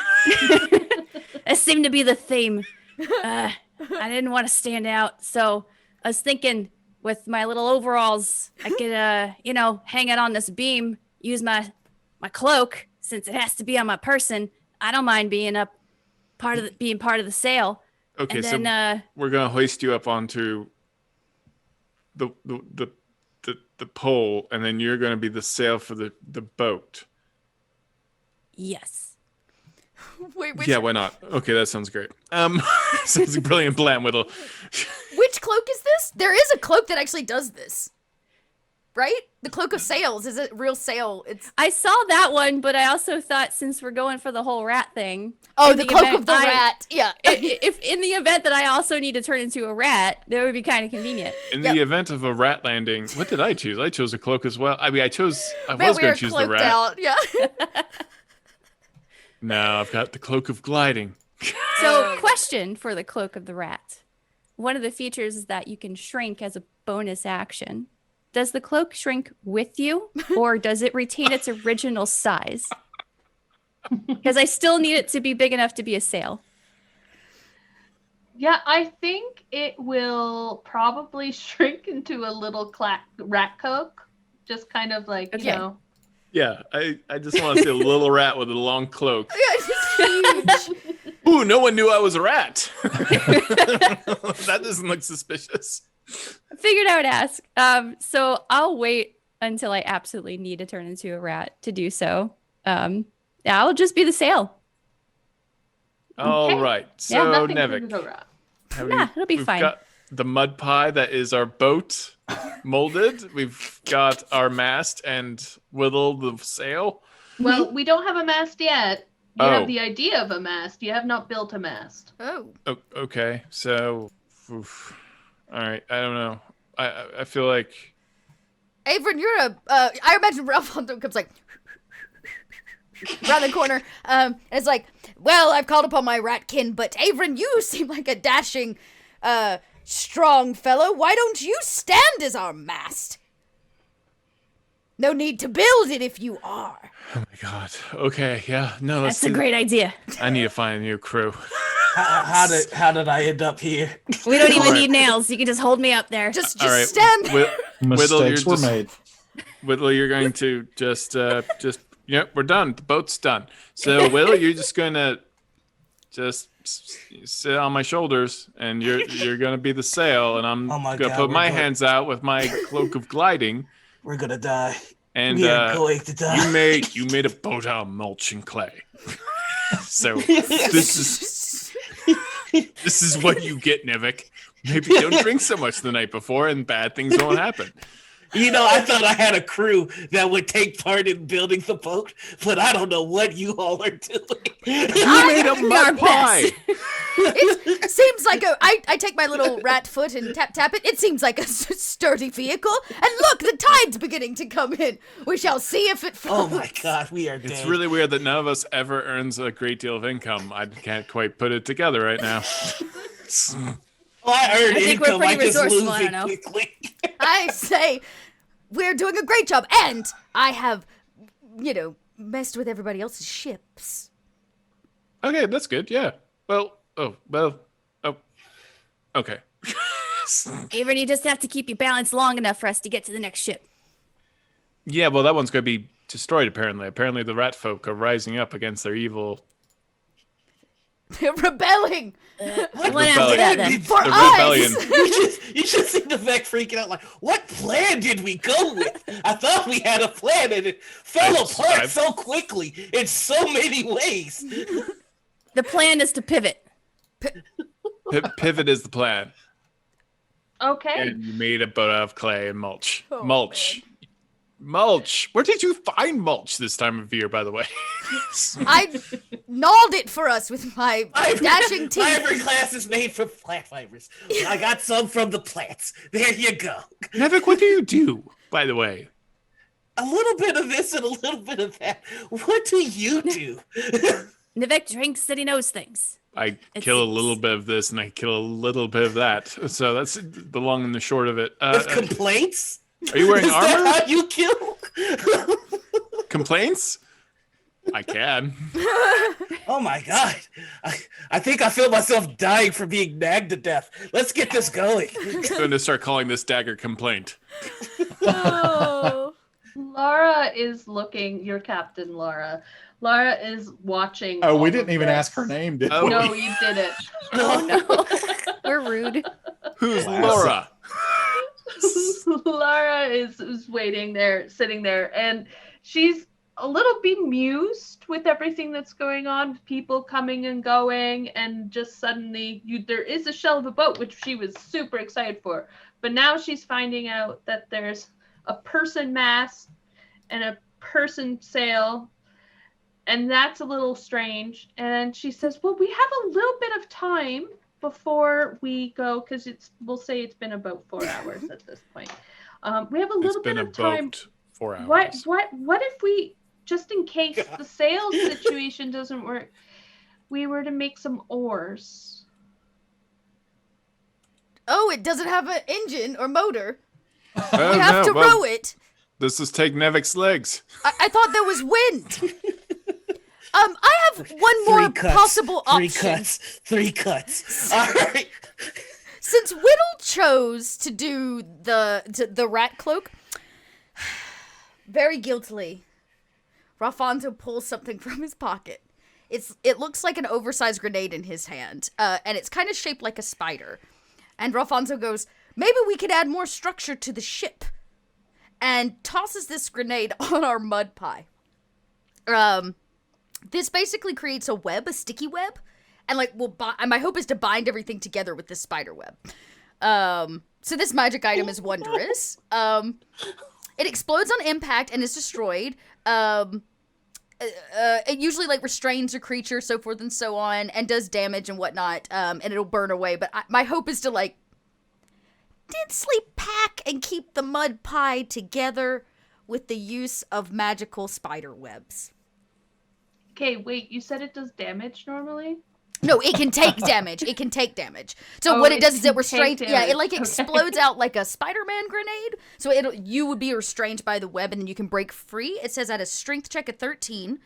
That seemed to be the theme. I didn't want to stand out, so I was thinking with my little overalls, I could, hang it on this beam, use my cloak since it has to be on my person. I don't mind being part of the sail. Okay, and so then, we're gonna hoist you up onto the pole, and then you're gonna be the sail for the boat. Yes. Wait, yeah, why not? Okay, that sounds great. Sounds like a brilliant plan, Whittle. Which cloak is this? There is a cloak that actually does this. Right? The Cloak of Sails is a real sail. I saw that one, but I also thought since we're going for the whole rat thing. Oh, the Cloak of the Rat. Yeah. If in the event that I also need to turn into a rat, that would be kind of convenient. In the event of a rat landing, what did I choose? I chose a cloak as well. I mean, I was going to choose the rat. Out. Yeah. No, I've got the Cloak of Gliding. So, question for the Cloak of the Rat. One of the features is that you can shrink as a bonus action. Does the cloak shrink with you, or does it retain its original size? Because I still need it to be big enough to be a sail. Yeah, I think it will probably shrink into a little rat cloak. Just kind of like, you know. Yeah, I just want to see a little rat with a long cloak. Yeah, it's huge. Ooh, no one knew I was a rat. That doesn't look suspicious. I figured I would ask. So I'll wait until I absolutely need to turn into a rat to do so. I'll just be the sail. All right. So, Nevik. It'll be fine. We've got the mud pie that is our boat molded. We've got our mast and Whittle the sail. Well, we don't have a mast yet. You have the idea of a mast. You have not built a mast. Oh okay. So, all right. I don't know. I feel like Averin, you're I imagine Ralph comes like around the corner. And it's like, well, I've called upon my ratkin, but Averin, you seem like a dashing, strong fellow. Why don't you stand as our mast? No need to build it if you are. Oh my god. Okay, yeah. No, that's a great idea. I need to find a new crew. How did I end up here? We don't even need nails. You can just hold me up there. Just stand there. Mistakes were made. Whittle, you're going to just we're done. The boat's done. So Whittle, you're just gonna just sit on my shoulders, and you're gonna be the sail, and I'm gonna put my hands out with my cloak of gliding. We're gonna die. And we are going to die. You made a boat out of mulch and clay. So this is what you get, Nevik. Maybe don't drink so much the night before, and bad things won't happen. I thought I had a crew that would take part in building the boat, but I don't know what you all are doing. You made a mud pie. It seems like I take my little rat foot and tap it. It seems like a sturdy vehicle. And look, the tide's beginning to come in. We shall see if it Oh floats. my God, we are dead. It's really weird that none of us ever earns a great deal of income. I can't quite put it together right now. Well, I earned I think we're income. pretty I just resourceful, lose I it don't know. quickly. I say we're doing a great job. And I have, messed with everybody else's ships. Okay, that's good. Yeah. Well. Okay. Avery, you just have to keep your balance long enough for us to get to the next ship. Yeah. Well, that one's going to be destroyed. Apparently, the rat folk are rising up against their evil. They're rebelling. One after that, then. For The us. rebellion. You should see the Vec freaking out like, what plan did we go with? I thought we had a plan and it fell apart so quickly in so many ways. The plan is to pivot. Pivot is the plan. Okay. And you made a boat out of clay and mulch. Oh, Mulch. Mulch. Where did you find mulch this time of year, by the way? I gnawed it for us with my dashing teeth. Fiber glass is made from plant fibers. I got some from the plants. There you go. Nevik, what do you do, by the way? A little bit of this and a little bit of that. What do you do? Nivek drinks and he knows things. I It kill a seems. little bit of this and I kill a little bit of that. So that's the long and the short of it. With complaints? Are you wearing Is armor? that how you kill? Complaints? I can. Oh my God. I think I feel myself dying from being nagged to death. Let's get this going. I'm going to start calling this dagger complaint. Oh. Laura is looking, your captain, Laura. Laura is watching. Oh, we all didn't of even this. ask her name, did Oh. we? No, you didn't. Oh no. We're rude. Who's Wow. Laura? Laura is waiting there, sitting there, and she's a little bemused with everything that's going on, with people coming and going, and just suddenly there is a shell of a boat, which she was super excited for. But now she's finding out that there's a person mast and a person sail, and that's a little strange. And she says, well, we have a little bit of time before we go, because we'll say it's been about 4 hours at this point. We have a It's little been bit a of time. boat 4 hours. What if we, just in case the sales situation doesn't work, we were to make some oars? Oh, it doesn't have an engine or motor. Oh, We have no, to well, row it. This is take Nevik's legs. I thought there was wind. I have one more possible option. Three cuts. All right. Since Whittle chose to do the rat cloak, very guiltily, Rafonso pulls something from his pocket. It looks like an oversized grenade in his hand, and it's kind of shaped like a spider. And Rafonso goes, maybe we could add more structure to the ship, and tosses this grenade on our mud pie. This basically creates a web, a sticky web, and my hope is to bind everything together with this spider web. So this magic item is wondrous. It explodes on impact and is destroyed. It usually restrains a creature, so forth and so on, and does damage and whatnot. And it'll burn away. But my hope is to densely pack and keep the mud pie together with the use of magical spider webs. Okay, wait, you said it does damage normally? No, it can take damage. It can take damage. So Oh, what it it does is can it restrains. take Yeah, it damage. Okay. explodes out like a Spider-Man grenade. So you would be restrained by the web, and then you can break free. It says at a strength check of 13,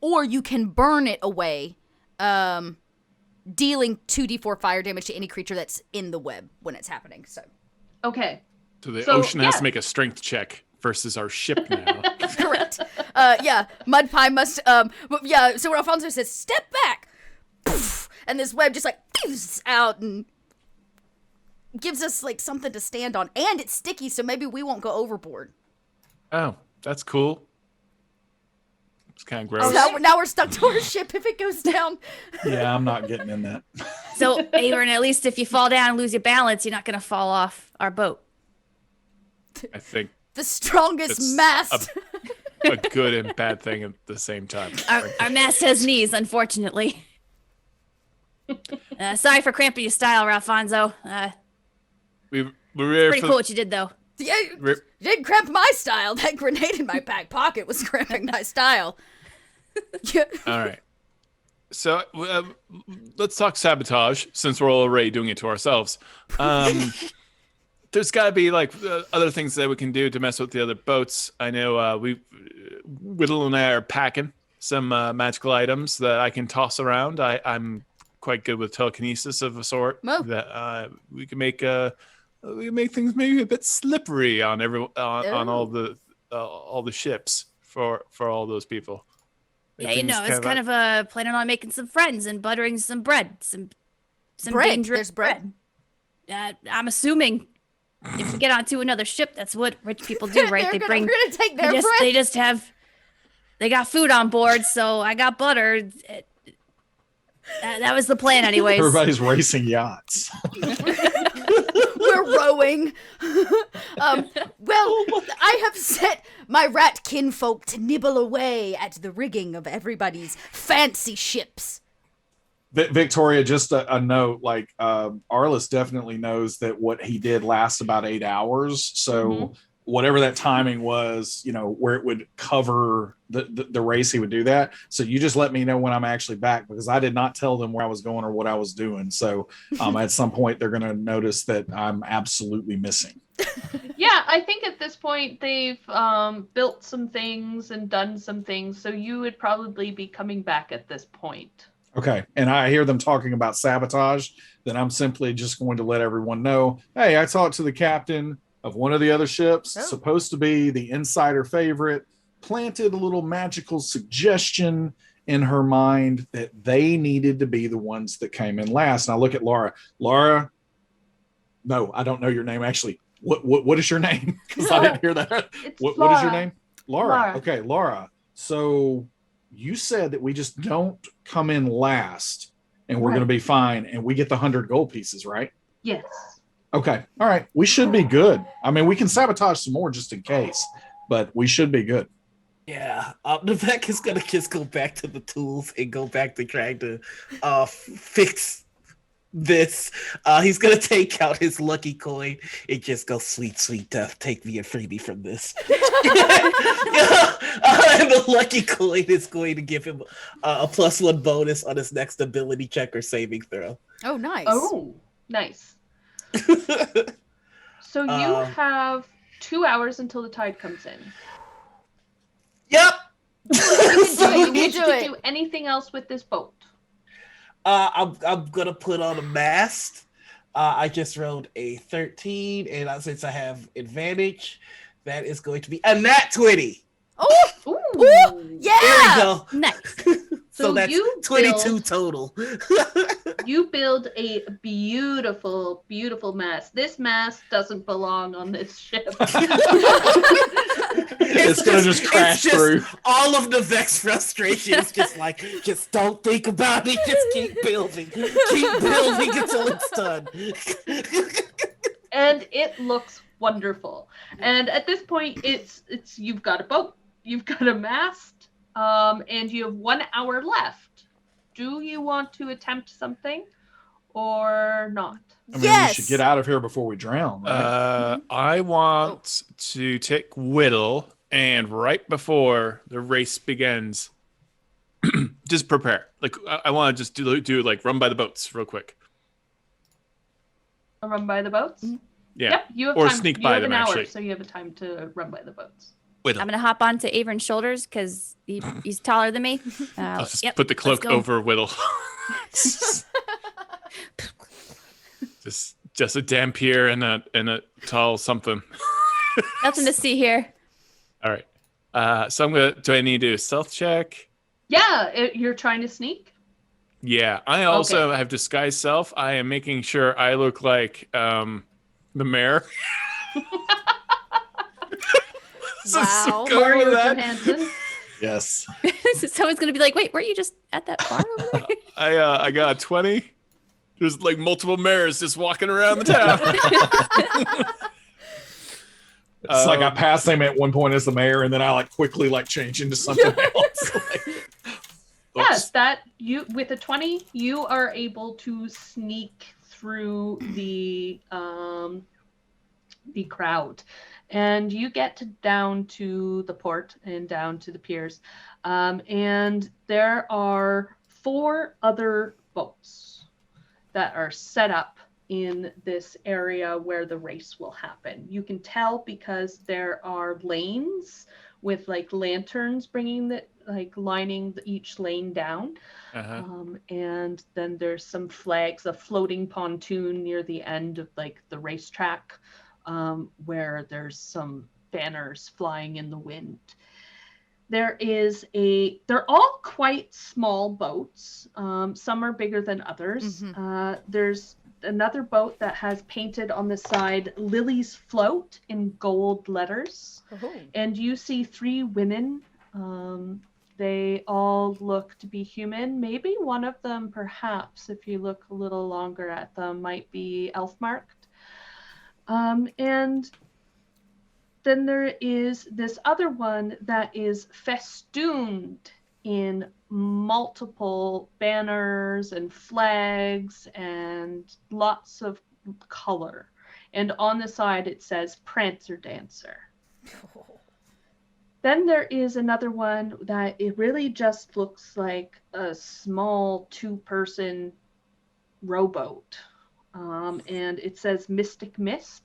or you can burn it away, dealing 2d4 fire damage to any creature that's in the web when it's happening. So Okay. So the So, ocean has yeah. to make a strength check versus our ship now. correct. Yeah, mud pie must. Yeah. So Alfonso says, "Step back," poof, and this web just pews out and gives us something to stand on, and it's sticky, so maybe we won't go overboard. Oh, that's cool. It's kind of gross. So now we're stuck to our ship if it goes down. Yeah, I'm not getting in that. So, Avern, at least if you fall down and lose your balance, you're not going to fall off our boat. I think The strongest It's mast. a good and bad thing at the same time. Our mast has knees, unfortunately. Sorry for cramping your style, Alfonso. We're Pretty cool what you did, though. Yeah, you didn't cramp my style. That grenade in my back pocket was cramping my style. Yeah. All right. So let's talk sabotage, since we're already doing it to ourselves. There's got to be like other things that we can do to mess with the other boats. I know Whittle and I are packing some magical items that I can toss around. I'm quite good with telekinesis of a sort. Oh. That we can make things maybe a bit slippery on all the ships for all those people. Yeah, it's kind of planning on making some friends and buttering some bread, some Bread. dangerous There's bread. I'm assuming if you get onto another ship, that's what rich people do, right? We're gonna take their bread. They got food on board, so I got butter. That was the plan, anyways. Everybody's racing yachts. We're rowing. Well, I have set my rat kinfolk to nibble away at the rigging of everybody's fancy ships. Victoria, just a note, like Arliss definitely knows that what he did lasts about 8 hours. So whatever that timing was, where it would cover the race, he would do that. So you just let me know when I'm actually back, because I did not tell them where I was going or what I was doing. So at some point they're going to notice that I'm absolutely missing. Yeah, I think at this point they've built some things and done some things. So you would probably be coming back at this point. Okay. And I hear them talking about sabotage. Then I'm simply just going to let everyone know, hey, I talked to the captain of one of the other ships, supposed to be the insider favorite, planted a little magical suggestion in her mind that they needed to be the ones that came in last. And I look at Laura. Laura, no, I don't know your name, actually. What is your name? Because I didn't hear that. What is your name? Laura. Okay, Laura. So you said that we just don't come in last and we're going to be fine and we get the 100 gold pieces, right? Yes. Okay. All right. We should be good. I mean, we can sabotage some more just in case, but we should be good. Yeah. Nivek is going to just go back to the tools and go back to trying to fix this. He's going to take out his lucky coin and just go, sweet, sweet death, take me and free me from this. And the lucky coin is going to give him a +1 bonus on his next ability check or saving throw. Oh, nice. Oh, nice. So you have 2 hours until the tide comes in. Yep. Do you wish do to it. do anything else with this boat? I'm gonna put on a mast. I just rolled a 13, and since I have advantage, that is going to be a nat 20. Oh, ooh, yeah. There we go. Nice. So that's you 22 total. You build a beautiful, beautiful mast. This mast doesn't belong on this ship. It's going to just crash through. All of Nivek's frustration is just don't think about it. Just keep building. Keep building until it's done. And it looks wonderful. And at this point, it's you've got a boat, you've got a mast, and you have 1 hour left. Do you want to attempt something or not? I mean, we should get out of here before we drown. Right? I want to take Whittle, and right before the race begins, just prepare. Like I want to just do like run by the boats real quick. A run by the boats? Yeah. Yep, you have or time. sneak You by have them an hour, actually. so you have a time to run by the boats. Whittle. I'm going to hop onto Avron's shoulders because he's taller than me. I'll just Yep, put the cloak let's go. over Whittle. just a dampier and a tall something. Nothing to see here. All right. So do I need to do a stealth check? Yeah, you're trying to sneak? Yeah. I also have disguised self. I am making sure I look like the mayor. Wow. Mario Johansson. Yes. Someone's going to be like, wait, weren't you just at that bar over there? I got a 20. There's like multiple mayors just walking around the town. It's like I passed him at one point as the mayor, and then I like quickly like change into something else. Yes, that you with a 20, you are able to sneak through the crowd, and you get down to the port and down to the piers, and there are 4 other boats that are set up in this area where the race will happen. You can tell because there are lanes with like lanterns bringing the like lining each lane down. And then there's some flags, a floating pontoon near the end of like the racetrack, where there's some banners flying in the wind. They're all quite small boats. Some are bigger than others. There's another boat that has painted on the side Lily's Float in gold letters. And you see 3 women. They all look to be human. Maybe one of them, perhaps, if you look a little longer at them, might be elf-marked. And then there is this other one that is festooned in multiple banners and flags and lots of color. And on the side it says Prancer Dancer. Then there is another one that it really just looks like a small 2-person rowboat. And it says Mystic Mist.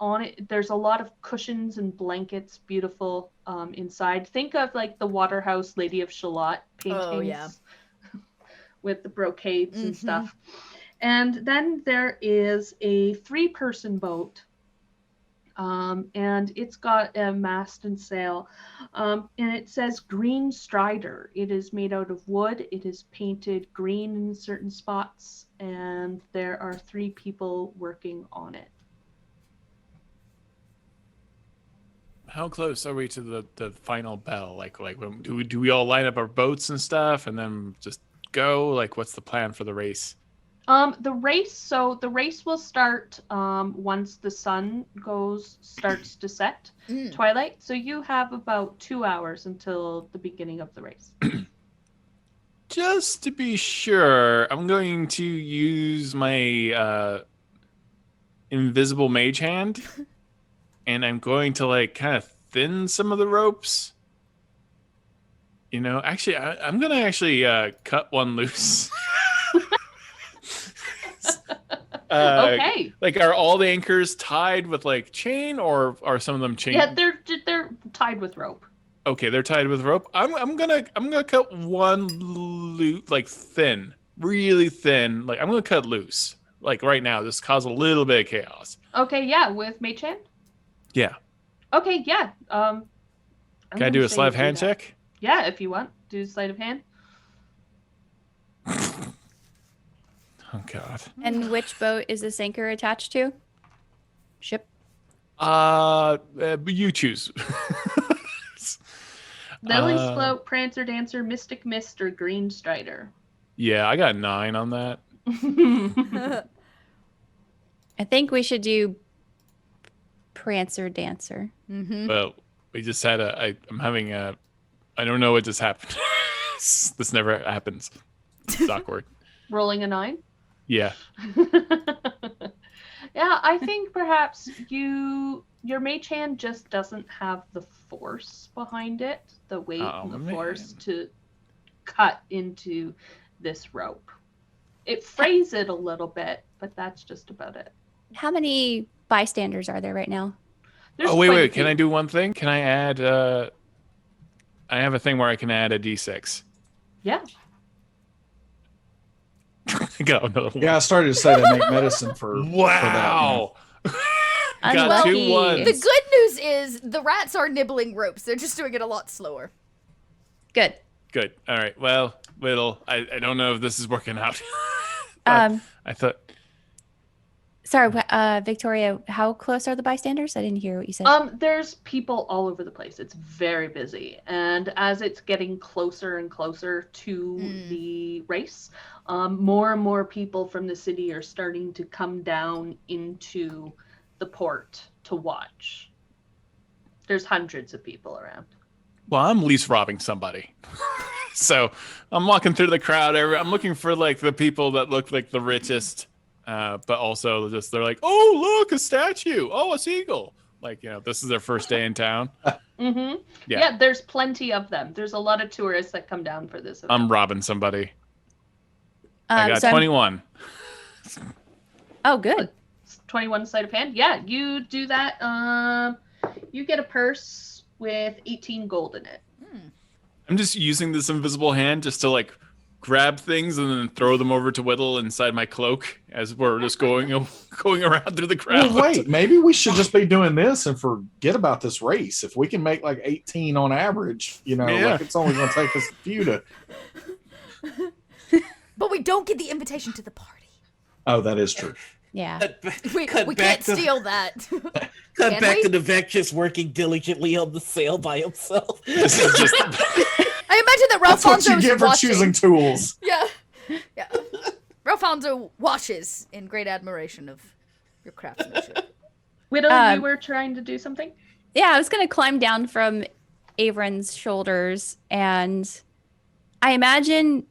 On it, there's a lot of cushions and blankets, beautiful inside. Think of like the Waterhouse Lady of Shalott paintings with the brocades and stuff. And then there is a 3-person boat, and it's got a mast and sail, and it says Green Strider. It is made out of wood. It is painted green in certain spots, and there are 3 people working on it. How close are we to the final bell? Like do we all line up our boats and stuff and then just go? Like, what's the plan for the race? The race will start once the sun starts to set, twilight. So you have about 2 hours until the beginning of the race. Just to be sure, I'm going to use my invisible mage hand. And I'm going to like kind of thin some of the ropes. You know, actually, I'm going to actually cut one loose. Okay. Like, are all the anchors tied with like chain, or are some of them chain? Yeah, they're tied with rope. Okay, they're tied with rope. I'm gonna cut one loose, like thin, really thin. Like I'm gonna cut loose, like right now, just cause a little bit of chaos. Okay, yeah, with mage hand. Yeah. Okay, yeah. Can I do a sleight of hand check? Yeah, if you want, do sleight of hand. Oh God. And which boat is this anchor attached to? Ship? You choose. Lily's Float, Prancer Dancer, Mystic Mist, or Green Strider. Yeah, I got 9 on that. I think we should do Prancer Dancer. Well, we just had I'm having a, I don't know what just happened. This never happens. It's awkward. Rolling a 9? Yeah. Yeah, I think perhaps your mage hand just doesn't have the force behind it, the weight and the force to cut into this rope. It frays it a little bit, but that's just about it. How many bystanders are there right now? There's wait. Can I do one thing? Can I add, I have a thing where I can add a D6. Yeah. I got another one. Yeah, I started to say they make medicine for Wow. for that. Got 2 ones. The good news is the rats are nibbling ropes. They're just doing it a lot slower. Good. Good. All right. Well, I don't know if this is working out. I thought. Sorry, Victoria, how close are the bystanders? I didn't hear what you said. There's people all over the place. It's very busy. And as it's getting closer and closer to the race, more and more people from the city are starting to come down into the port to watch. There's hundreds of people around. Well, I'm least robbing somebody. So I'm walking through the crowd. I'm looking for like the people that look like the richest, but also just they're like, oh, look, a statue. Oh, a seagull. Like, this is their first day in town. Mm-hmm. Yeah. Yeah, there's plenty of them. There's a lot of tourists that come down for this event. I'm robbing somebody. I got 21. Oh, good. 21 sleight of hand. Yeah, you do that. You get a purse with 18 gold in it. I'm just using this invisible hand just to like grab things and then throw them over to Whittle inside my cloak as we're just going around through the crowd. Well, wait, maybe we should just be doing this and forget about this race. If we can make like 18 on average, like it's only going to take us a few to. But we don't get the invitation to the party. Oh, that is true. Yeah. We can't steal that. Cut back to the Vec just working diligently on the sail by himself. This is just I imagine that That's what Ralfonso you is get for watching. choosing tools. Yeah. Ralfonso watches in great admiration of your craftsmanship. Whittle, you were trying to do something? Yeah, I was going to climb down from Avron's shoulders, and I imagine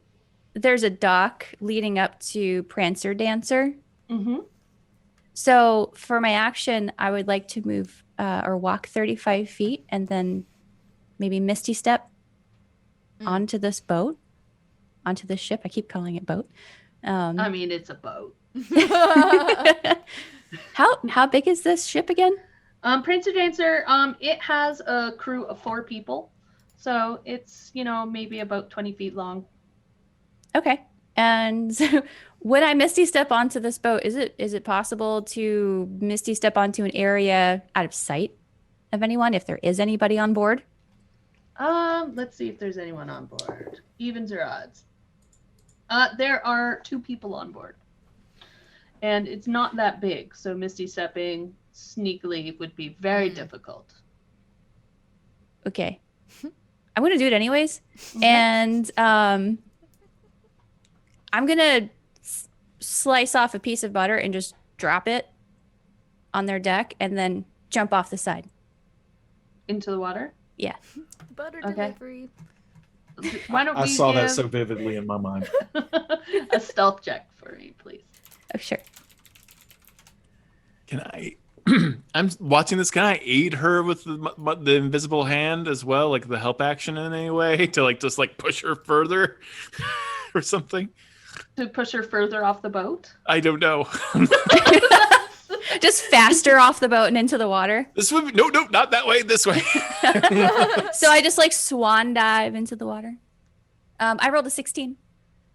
there's a dock leading up to Prancer Dancer. Mm-hmm. So for my action, I would like to move or walk 35 feet and then maybe Misty Step onto this boat, onto this ship. I keep calling it boat. I mean, it's a boat. How big is this ship again? Prancer Dancer, it has a crew of 4 people. So it's, maybe about 20 feet long. Okay. And when I Misty Step onto this boat, is it possible to Misty Step onto an area out of sight of anyone, if there is anybody on board? Let's see if there's anyone on board. Evens or odds? There are 2 people on board. And it's not that big, so Misty Stepping sneakily would be very difficult. Okay. I'm going to do it anyways. Mm-hmm. And I'm going to slice off a piece of butter and just drop it on their deck and then jump off the side. Into the water? Yeah. Butter Okay. delivery. Why don't I we saw that give so vividly in my mind. a stealth check for me, please? Oh, sure. Can I? I'm watching this. Can I aid her with the invisible hand as well, like the help action in any way to like just like push her further or something? To push her further off the boat? I don't know. Just faster off the boat and into the water. This would be, no, not that way. This way. So I just like swan dive into the water. I rolled a 16.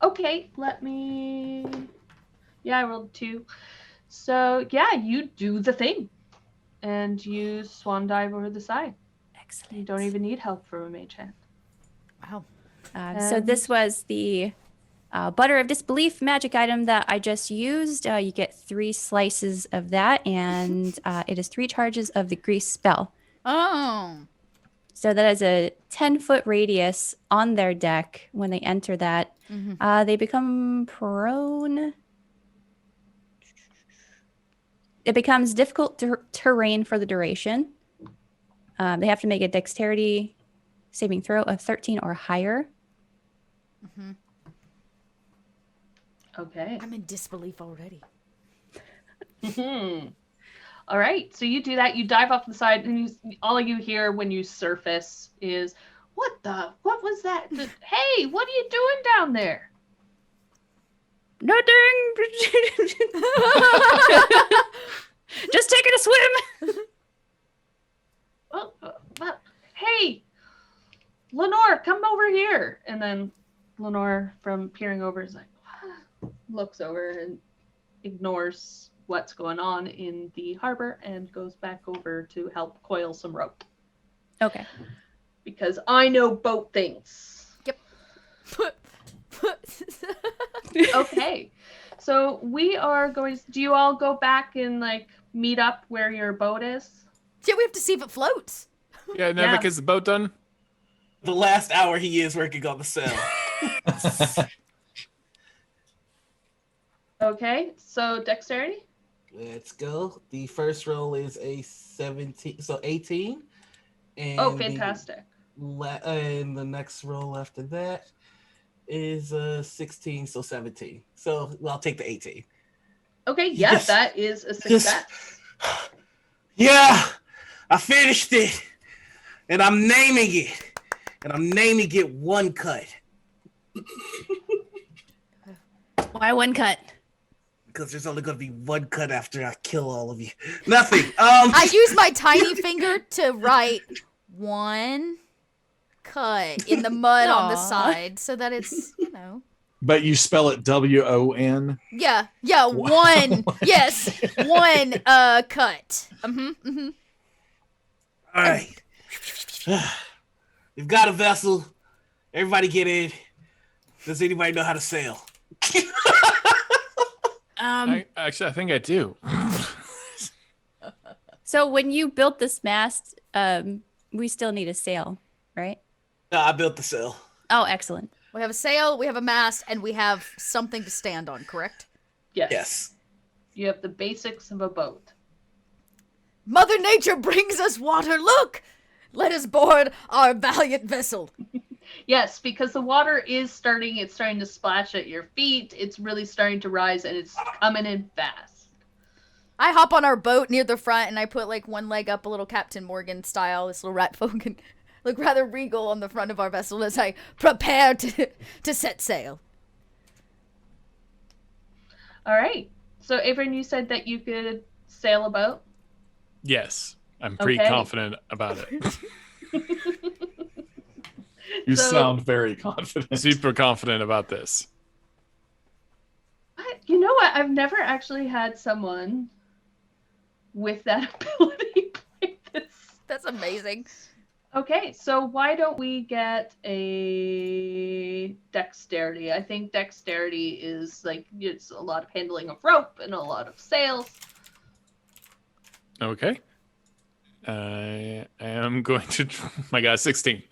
Okay, let me... Yeah, I rolled 2. So, yeah, you do the thing. And you swan dive over the side. Excellent. You don't even need help from a mage hand. Wow. So this was the butter of disbelief magic item that I just used. You get 3 slices of that, and it is 3 charges of the grease spell. Oh. So that is a 10-foot radius on their deck. When they enter that, they become prone. It becomes difficult terrain for the duration. They have to make a dexterity saving throw of 13 or higher. Okay. I'm in disbelief already. All right, so you do that. You dive off the side, and all you hear when you surface is, what was that? Hey, what are you doing down there? Nothing. Just taking a swim. Well, hey, Lenore, come over here. And then Lenore, from peering over, is like, looks over and ignores what's going on in the harbor and goes back over to help coil some rope. Okay. Because I know boat things. Yep. Okay. So we are going, do you all go back and like meet up where your boat is? Yeah, we have to see if it floats. Yeah, Nevik, is the boat done? The last hour he is working on the sail. Okay, so dexterity? Let's go. The first roll is a 17, so 18. And Oh, fantastic. And the next roll after that is 16, so 17. So I'll take the 18. Okay, yeah, Yes. that is a success. Yeah, I finished it. And I'm naming it. And I'm naming it One Cut. Why one cut? Because there's only going to be one cut after I kill all of you. Nothing. I use my tiny finger to write one cut in the mud on the Aw. side so that it's, But you spell it WON. Yeah, one. Yes, one cut. Mm-hmm. All right. We've got a vessel. Everybody get in. Does anybody know how to sail? I think I do. So when you built this mast, we still need a sail, right? No, I built the sail. Oh, excellent. We have a sail, we have a mast, and we have something to stand on, correct? Yes. Yes. You have the basics of a boat. Mother Nature brings us water. Look! Let us board our valiant vessel. Yes, because the water is starting to splash at your feet. It's really starting to rise, and it's coming in fast. I hop on our boat near the front, and I put like one leg up, a little Captain Morgan style, this little rat folk, and look rather regal on the front of our vessel as I prepare to set sail. All right. So, Averin, you said that you could sail a boat? Yes, I'm pretty Okay. confident about it. You So- sound very confident. Super confident about this. You know what? I've never actually had someone with that ability play this. That's amazing. Okay, so why don't we get a dexterity? I think dexterity is it's a lot of handling of rope and a lot of sails. Okay. I am going to. My God, 16.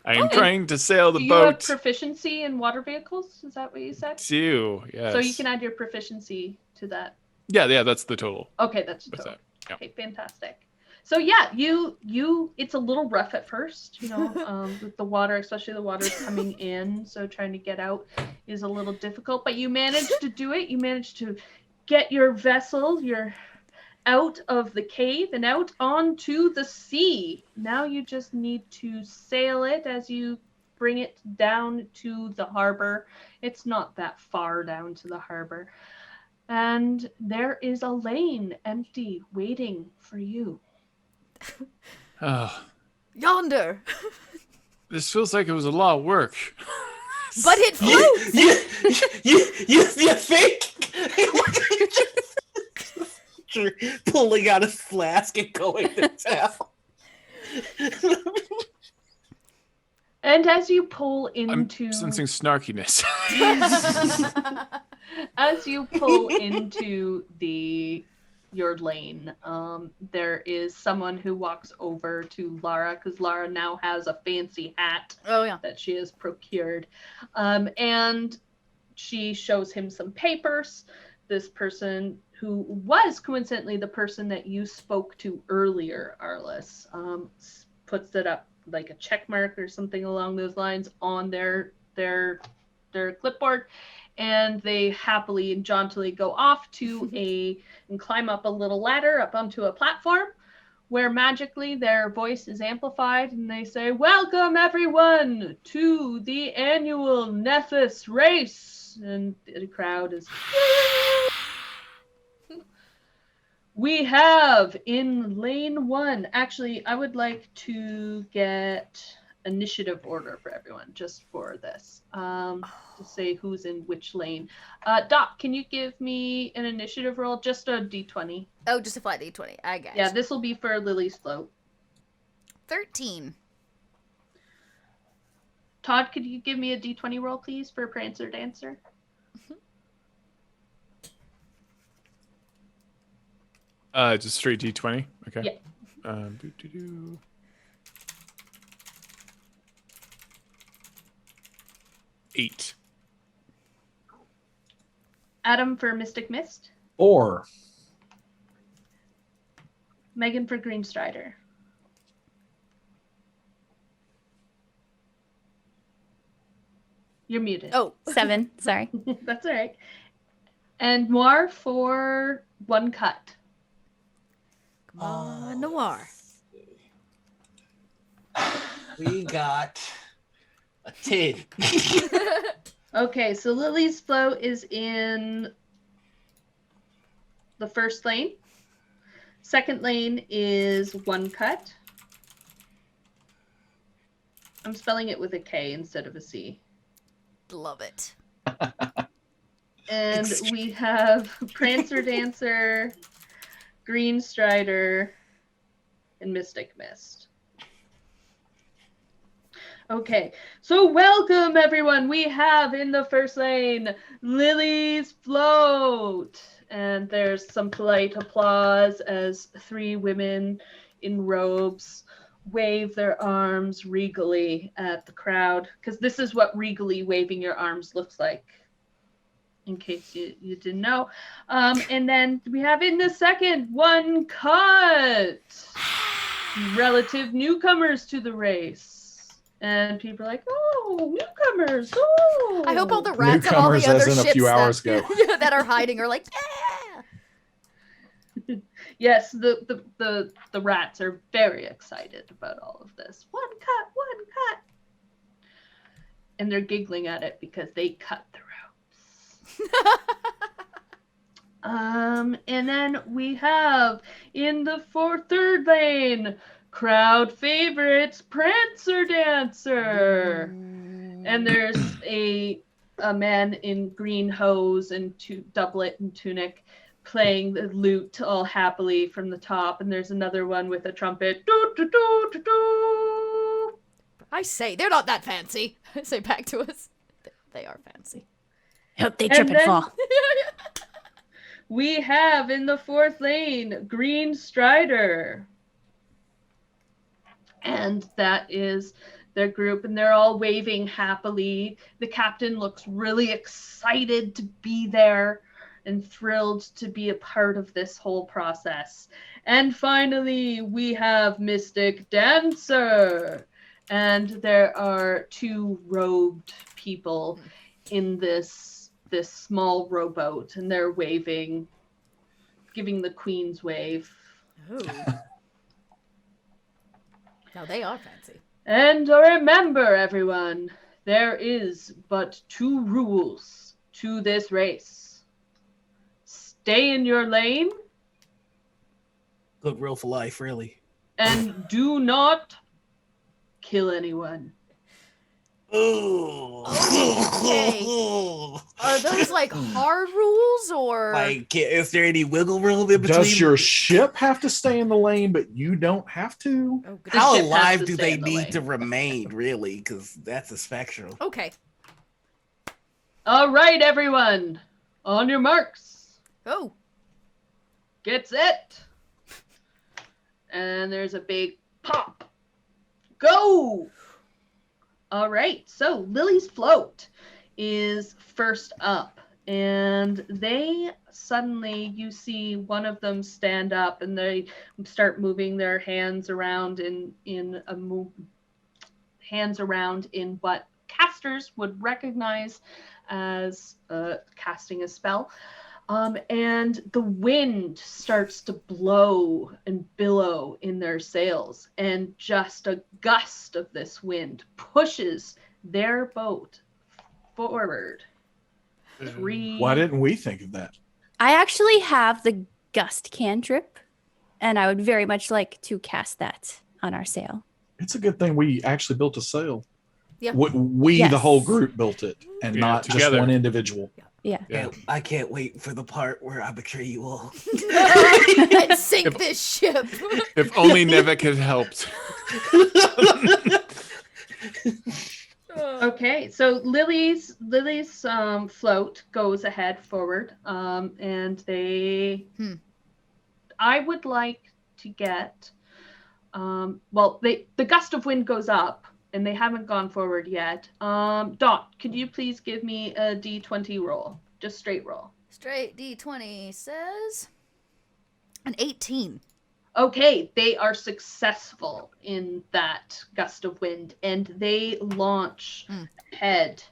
I am Okay. trying to sail the Do you have boat. proficiency in water vehicles? Is that what you said? Too. Yes. So you can add your proficiency to that. Yeah, that's the total. Okay, that's What's total. that? Yeah. Okay, fantastic. So yeah, you it's a little rough at first, with the water, especially the water coming in, so trying to get out is a little difficult, but you managed to do it. You managed to get your vessel, out of the cave and out onto the sea. Now you just need to sail it as you bring it down to the harbor. It's not that far down to the harbor. And there is a lane empty waiting for you. Oh, Yonder. this feels like it was a lot of work. But it floats. You think? Pulling out his flask and going to town. And as you pull I'm into sensing snarkiness. as you pull into your lane, there is someone who walks over to Lara, because Lara now has a fancy hat Oh, yeah. that she has procured. And she shows him some papers. This person, who was coincidentally the person that you spoke to earlier, Arliss, puts it up like a check mark or something along those lines on their clipboard, and they happily and jauntily go off to and climb up a little ladder up onto a platform where magically their voice is amplified, and they say, "Welcome everyone to the annual Nethis race," and the crowd is We have in lane 1. Actually, I would like to get initiative order for everyone just for this. To say who's in which lane. Doc, can you give me an initiative roll? Just a d20. Oh, just a flat D20. I guess. Yeah, this will be for Lily's float. 13. Todd, could you give me a d20 roll, please, for Prancer Dancer? Just straight D20. Okay. Yeah. Boo-doo-doo. 8. Adam for Mystic Mist. 4. Megan for Green Strider. You're muted. Oh, 7. Sorry. That's all right. And Noir for 1 cut. come on, Noir. We got a 10. Okay, so Lily's Float is in the first lane. Second lane is 1 cut. I'm spelling it with a K instead of a C. Love it. And we have Prancer Dancer, Green Strider, and Mystic Mist. Okay, so welcome everyone. We have in the first lane Lily's Float. And there's some polite applause as 3 women in robes wave their arms regally at the crowd. Because this is what regally waving your arms looks like, in case you didn't know. And then we have in the second 1 cut. Relative newcomers to the race. And people are like, oh, newcomers, oh. I hope all the rats and all the Newcomers other as in a ships few that, hours ago. that are hiding are like, yeah. Yes, the rats are very excited about all of this. 1 cut, 1 cut. And they're giggling at it because they cut the ropes. And then we have in the third lane, crowd favorites, Prancer Dancer. And there's a man in green hose and doublet and tunic playing the lute all happily from the top. And there's another one with a trumpet. Do, do, do, do, do. I say, they're not that fancy. Say back to us. They are fancy. Hope they trip and fall. We have in the fourth lane, Green Strider. And that is their group, and they're all waving happily. The captain looks really excited to be there and thrilled to be a part of this whole process. And finally, we have Mystic Dancer. And there are two robed people in this small rowboat, and they're waving, giving the Queen's wave. Ooh. Now they are fancy. And remember, everyone, there is but two rules to this race. Stay in your lane. Look real for life, really. And do not kill anyone. Ooh. Okay. Are those like hard rules or Like, is there any wiggle room in between? Does your ship have to stay in the lane, but you don't have to? Oh, good. How ship has alive to do stay they in the need lane. to remain, really? Because that's a spectrum. Okay. All right, everyone. On your marks. Oh. Get set. And there's a big pop. Go! All right, so Lily's Float is first up. And they suddenly, you see one of them stand up and they start moving their hands around in what casters would recognize as casting a spell. And the wind starts to blow and billow in their sails, and just a gust of this wind pushes their boat forward. Why didn't we think of that? I actually have the gust cantrip, and I would very much like to cast that on our sail. It's a good thing we actually built a sail. Yeah. We Yes. the whole group, built it, and Yeah, not together. just one individual. Yeah. Yeah. I can't wait for the part where I betray you all. And sink this ship. If only Nevik had helped. Okay, so Lily's float goes ahead forward, and they. I would like to get. The gust of wind goes up, and they haven't gone forward yet. Dot, could you please give me a D20 roll, just straight roll? Straight D20 says an 18. Okay, they are successful in that gust of wind, and they launch ahead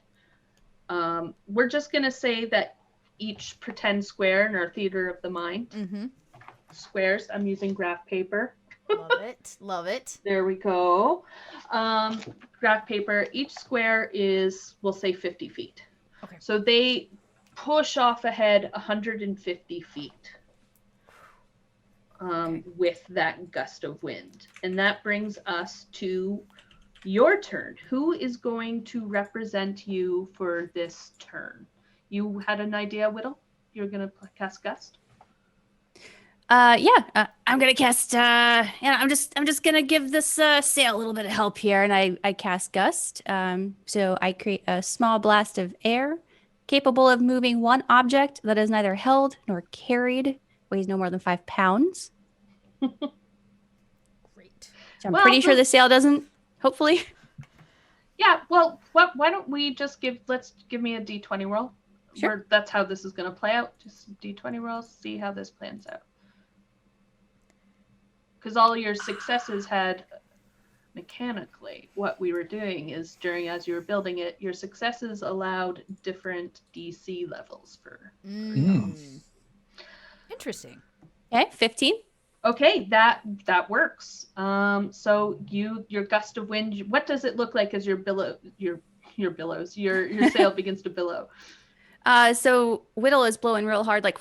We're just going to say that each pretend square in our theater of the mind. Mm-hmm. Squares. I'm using graph paper. Love it. Love it. There we go. Graph paper. Each square is, we'll say, 50 feet. Okay. So they push off ahead 150 feet with that gust of wind. And that brings us to your turn. Who is going to represent you for this turn? You had an idea, Whittle? You're going to cast Gust? I'm gonna cast. I'm just gonna give this sail a little bit of help here, and I cast Gust. So I create a small blast of air, capable of moving one object that is neither held nor carried, weighs no more than 5 pounds. Great. So I'm pretty sure the sail doesn't. Hopefully. Yeah. Well, why don't we just give me a D20 roll. Sure. That's how this is going to play out. Just D20 rolls. See how this plans out. Because all your successes had mechanically, what we were doing is as you were building it, your successes allowed different DC levels for. Interesting. Okay, 15. Okay, that works. So your gust of wind. What does it look like as your billows? Your sail begins to billow. So Whittle is blowing real hard, like,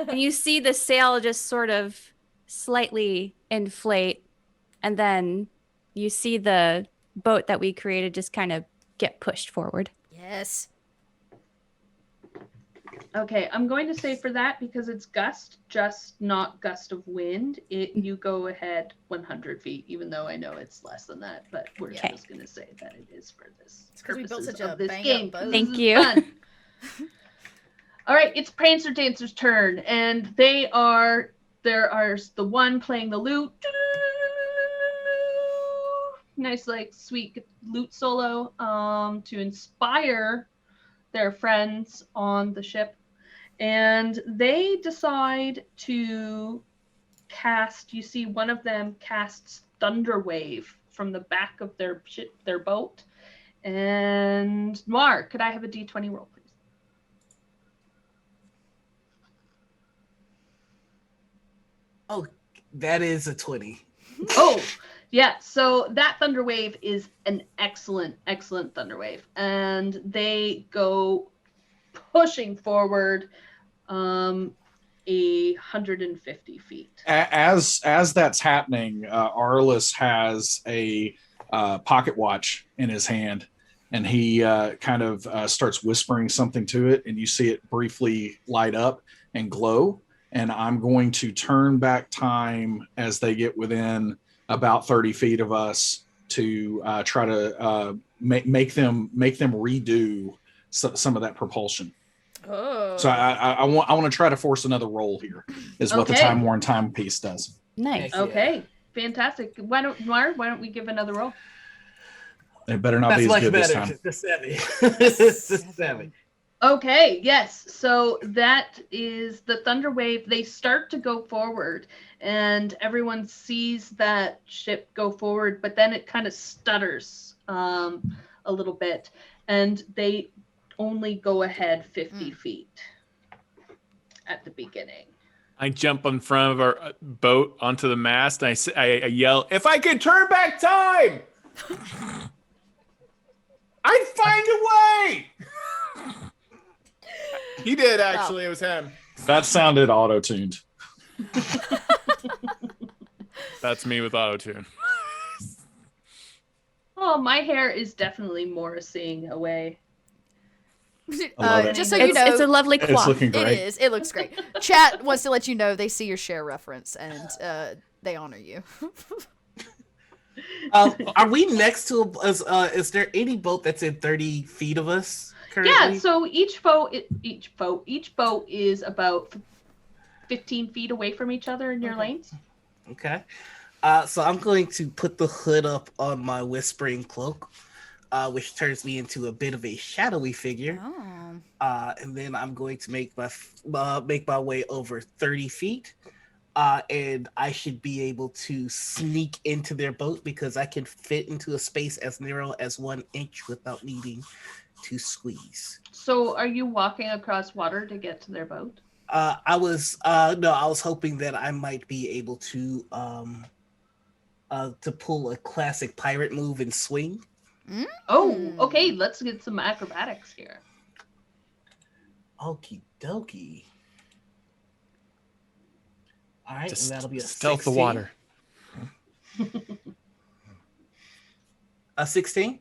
and you see the sail just sort of slightly inflate, and then you see the boat that we created just kind of get pushed forward. Yes. Okay, I'm going to say for that, because it's gust, just not gust of wind, you go ahead 100 feet, even though I know it's less than that, but we're just going to say that it is for this purposes of this game. Thank you. All right, it's Prancer Dancer's turn, and there are the one playing the lute. Nice, like, sweet lute solo to inspire their friends on the ship. And they decide to cast, you see one of them casts Thunder Wave from the back of their ship, their boat. And Noir, could I have a D20 roll, please? Oh, that is a 20. Oh, yeah. So that Thunder Wave is an excellent, excellent Thunder Wave. And they go pushing forward 150 feet. As that's happening, Arliss has a pocket watch in his hand, and he kind of starts whispering something to it, and you see it briefly light up and glow. And I'm going to turn back time as they get within about 30 feet of us to try to make them redo some of that propulsion. Oh. So I want to try to force another roll here, is what the time worn timepiece does. Nice. Okay, fantastic. Why don't we give another roll? It better not be as good this time. It's a 7. Okay, yes. So that is the Thunder Wave. They start to go forward, and everyone sees that ship go forward, but then it kind of stutters a little bit, and they only go ahead 50 feet at the beginning. I jump in front of our boat onto the mast, and I yell, "If I could turn back time, I'd find a way!" He did, actually. It was him. That sounded auto-tuned. That's me with auto-tune. Oh, my hair is definitely Morrisseying away. Just so you know, it's a lovely It's cloth. looking great. It is. It looks great. Chat wants to let you know they see your share reference and they honor you. Are we next to is there any boat that's in 30 feet of us currently? Yeah, so each boat is about 15 feet away from each other in your lanes. Okay. So I'm going to put the hood up on my whispering cloak, which turns me into a bit of a shadowy figure. Oh. And then I'm going to make my way over 30 feet. And I should be able to sneak into their boat because I can fit into a space as narrow as 1 inch without needing to squeeze. So are you walking across water to get to their boat? I was hoping that I might be able to pull a classic pirate move and swing. Oh, okay. Let's get some acrobatics here. Okie dokie. All right, Just and that'll be a stealth 16. the water. A 16?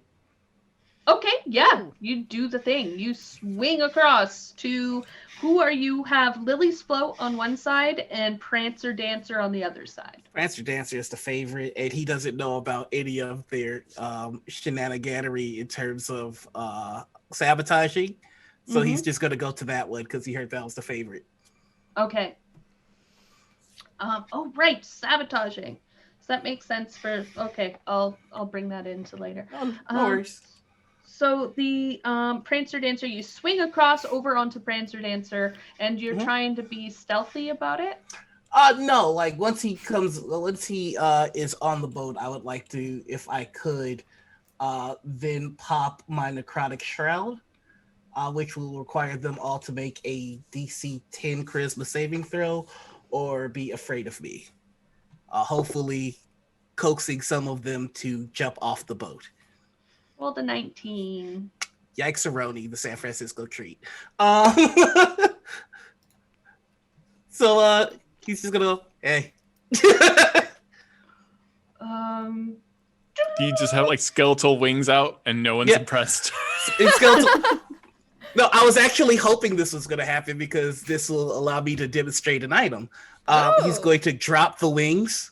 Okay, yeah, you do the thing. You swing across to who are you? Have Lily's Float on one side and Prancer Dancer on the other side. Prancer Dancer is the favorite, and he doesn't know about any of their shenaniganery in terms of sabotaging. So he's just going to go to that one because he heard that was the favorite. Okay. Oh, right, sabotaging. Does that make sense for... Okay, I'll bring that into later. No worries. So the Prancer Dancer, you swing across over onto Prancer Dancer, and you're trying to be stealthy about it? No, like once he is on the boat, I would like to, if I could, then pop my Necrotic Shroud, which will require them all to make a DC 10 Charisma saving throw or be afraid of me. Hopefully coaxing some of them to jump off the boat. Well, the 19. Yikes-a-roni, the San Francisco treat. So he's just gonna go, hey. Do you just have like skeletal wings out and no one's impressed? No, I was actually hoping this was going to happen because this will allow me to demonstrate an item. He's going to drop the wings,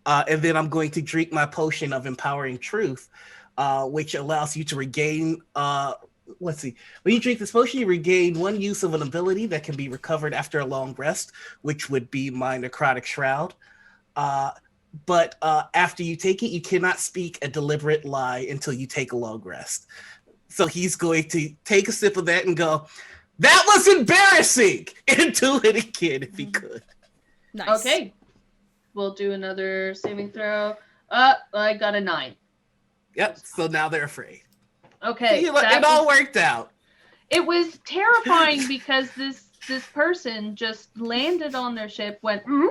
and then I'm going to drink my potion of Empowering Truth, which allows you to regain... let's see. When you drink this potion, you regain one use of an ability that can be recovered after a long rest, which would be my Necrotic Shroud. But after you take it, you cannot speak a deliberate lie until you take a long rest. So he's going to take a sip of that and go, that was embarrassing! And do it again if he could. Nice. Okay. We'll do another saving throw. I got a 9. Yep, so now they're afraid. Okay. See, it all worked out. It was terrifying because this person just landed on their ship, went, and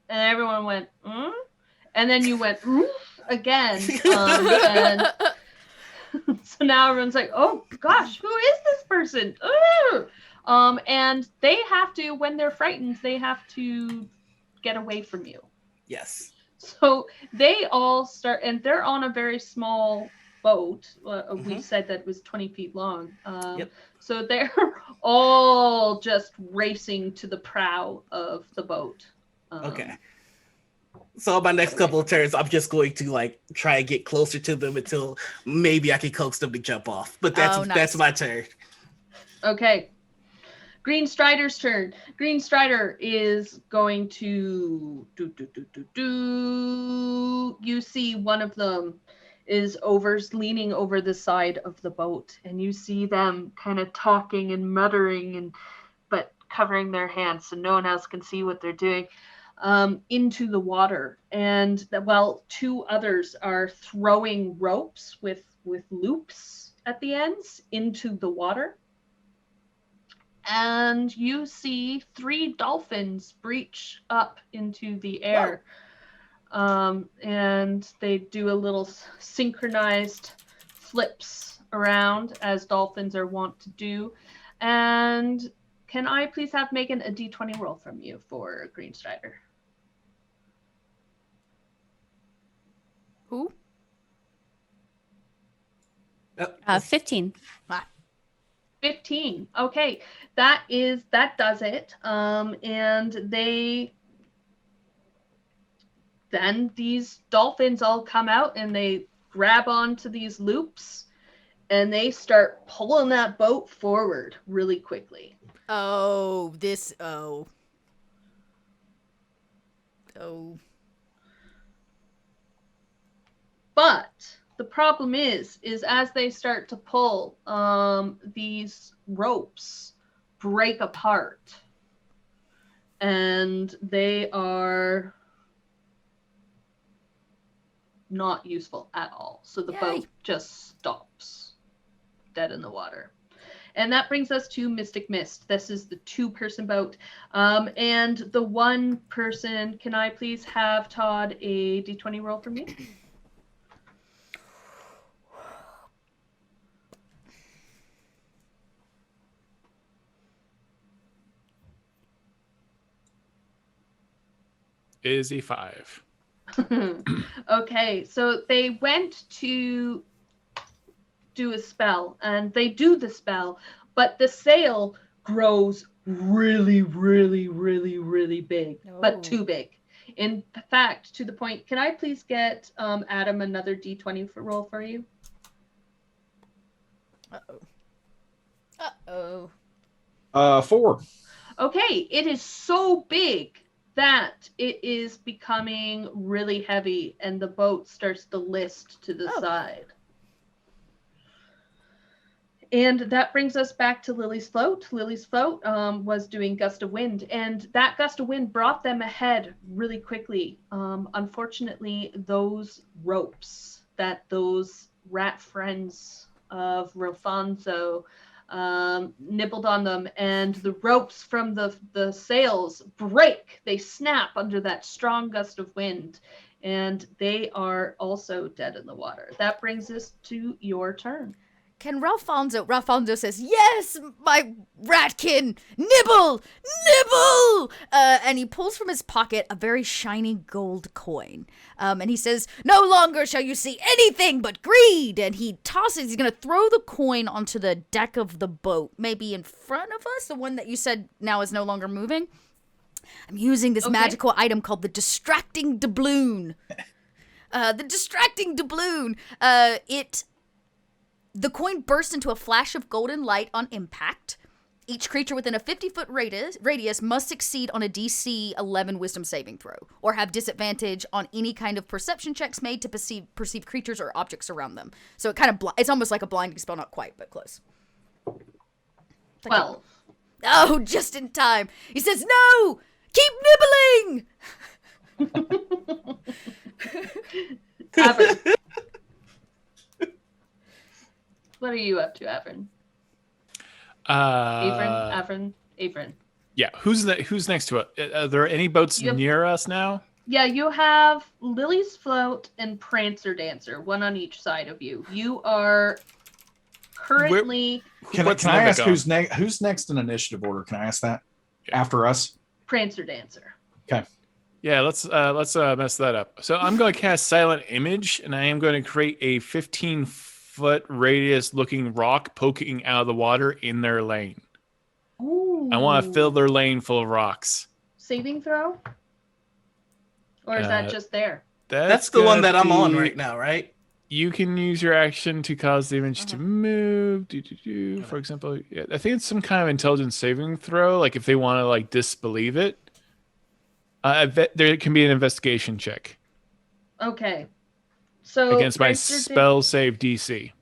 everyone went, and then you went, again. And so now everyone's like, oh gosh, who is this person? And they have to, when they're frightened, they have to get away from you. Yes. So they all start, and they're on a very small boat. We said that it was 20 feet long. So they're all just racing to the prow of the boat. Okay. So my next couple of turns, I'm just going to like try and get closer to them until maybe I can coax them to jump off. But that's my turn. Okay. Green Strider's turn. Green Strider is going to You see one of them is leaning over the side of the boat, and you see them kind of talking and muttering but covering their hands so no one else can see what they're doing. Into the water, and while two others are throwing ropes with loops at the ends into the water. And you see 3 dolphins breach up into the air. And they do a little synchronized flips around as dolphins are wont to do. And can I please have Megan a d20 roll from you for Green Strider? Who? 15. 15. Okay, that does it. And then these dolphins all come out and they grab onto these loops and they start pulling that boat forward really quickly. Oh. But the problem is as they start to pull, these ropes break apart and they are not useful at all. So the boat just stops. dead in the water. And that brings us to Mystic Mist. This is the 2-person boat. And the 1 person, can I please have Todd a d20 roll for me? Is a 5. Okay, so they went to do a spell, and they do the spell, but the sail grows really, really, really, really big, but too big. In fact, to the point, can I please get Adam another d20 roll for you? Uh-oh. 4. Okay, it is so big that it is becoming really heavy, and the boat starts to list to the side. And that brings us back to Lily's float. Lily's float was doing gust of wind, and that gust of wind brought them ahead really quickly. Unfortunately, those ropes that those rat friends of Rofanzo nibbled on them, and the ropes from the sails break. They snap under that strong gust of wind, and they are also dead in the water. That brings us to your turn. Can Ralfonso says, yes, my ratkin, nibble, nibble! And he pulls from his pocket a very shiny gold coin. And he says, no longer shall you see anything but greed. And he's going to throw the coin onto the deck of the boat, maybe in front of us, the one that you said now is no longer moving. I'm using this magical item called the Distracting Doubloon. The Distracting Doubloon, the coin bursts into a flash of golden light on impact. Each creature within a 50-foot radius must succeed on a DC 11 wisdom saving throw, or have disadvantage on any kind of perception checks made to perceive creatures or objects around them. So it kind of it's almost like a blinding spell, not quite, but close. Well. Oh, just in time. He says, no! Keep nibbling! Avern. What are you up to, Avern? Avern. Yeah, who's next to it? Are there any boats near us now? Yeah, you have Lily's float and Prancer Dancer, one on each side of you. You are currently. Can I ask who's next in initiative order? Can I ask that? After us? Prancer Dancer. Okay. Yeah, let's mess that up. So I'm going to cast Silent Image, and I am going to create a 15-foot radius looking rock poking out of the water in their lane. Ooh. I want to fill their lane full of rocks. Saving throw? Or is that just there? That's the one that I'm on right now, right? You can use your action to cause the image to move. For example, I think it's some kind of intelligence saving throw. Like if they want to like disbelieve it, there can be an investigation check. Okay. So against my spell save DC.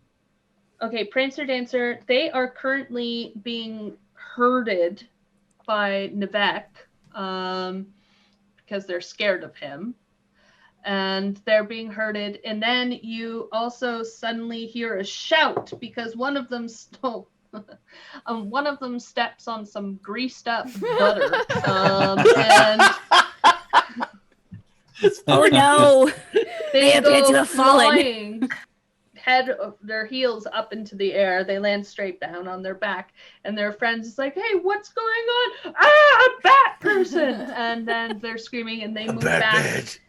Okay, Prancer Dancer, they are currently being herded by Nivek because they're scared of him. And they're being herded. And then you also suddenly hear a shout because one of them steps on some greased up butter. And oh no! They go have fallen. Head of their heels up into the air. They land straight down on their back, and their friends is like, "Hey, what's going on? Ah, a bat person!" And then they're screaming, and they move back.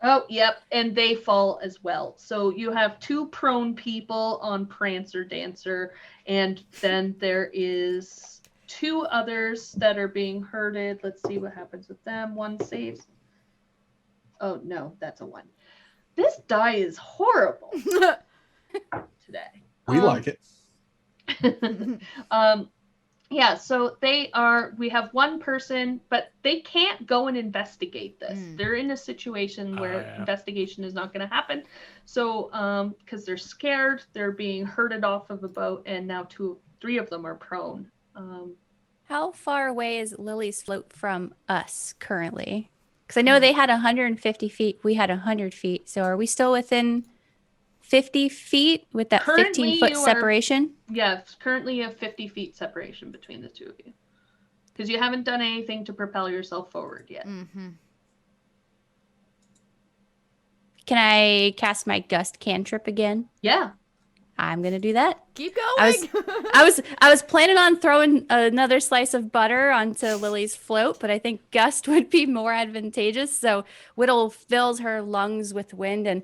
Oh, yep, and they fall as well. So you have two prone people on Prancer Dancer, and then there is two others that are being herded. Let's see what happens with them. One saves. Oh, no, that's a 1. This die is horrible today. We like it. Yeah, so we have one person, but they can't go and investigate this. They're in a situation where investigation is not going to happen. So, because they're scared, they're being herded off of a boat, and now 3 of them are prone. How far away is Lily's float from us currently? Because I know they had 150 feet. We had 100 feet. So are we still within 50 feet with that Currently, 15-foot you are- separation? Yes, currently you have 50 feet separation between the two of you. Because you haven't done anything to propel yourself forward yet. Mm-hmm. Can I cast my gust cantrip again? Yeah. I'm gonna do that. Keep going. I was planning on throwing another slice of butter onto Lily's float, but I think gust would be more advantageous. So Whittle fills her lungs with wind and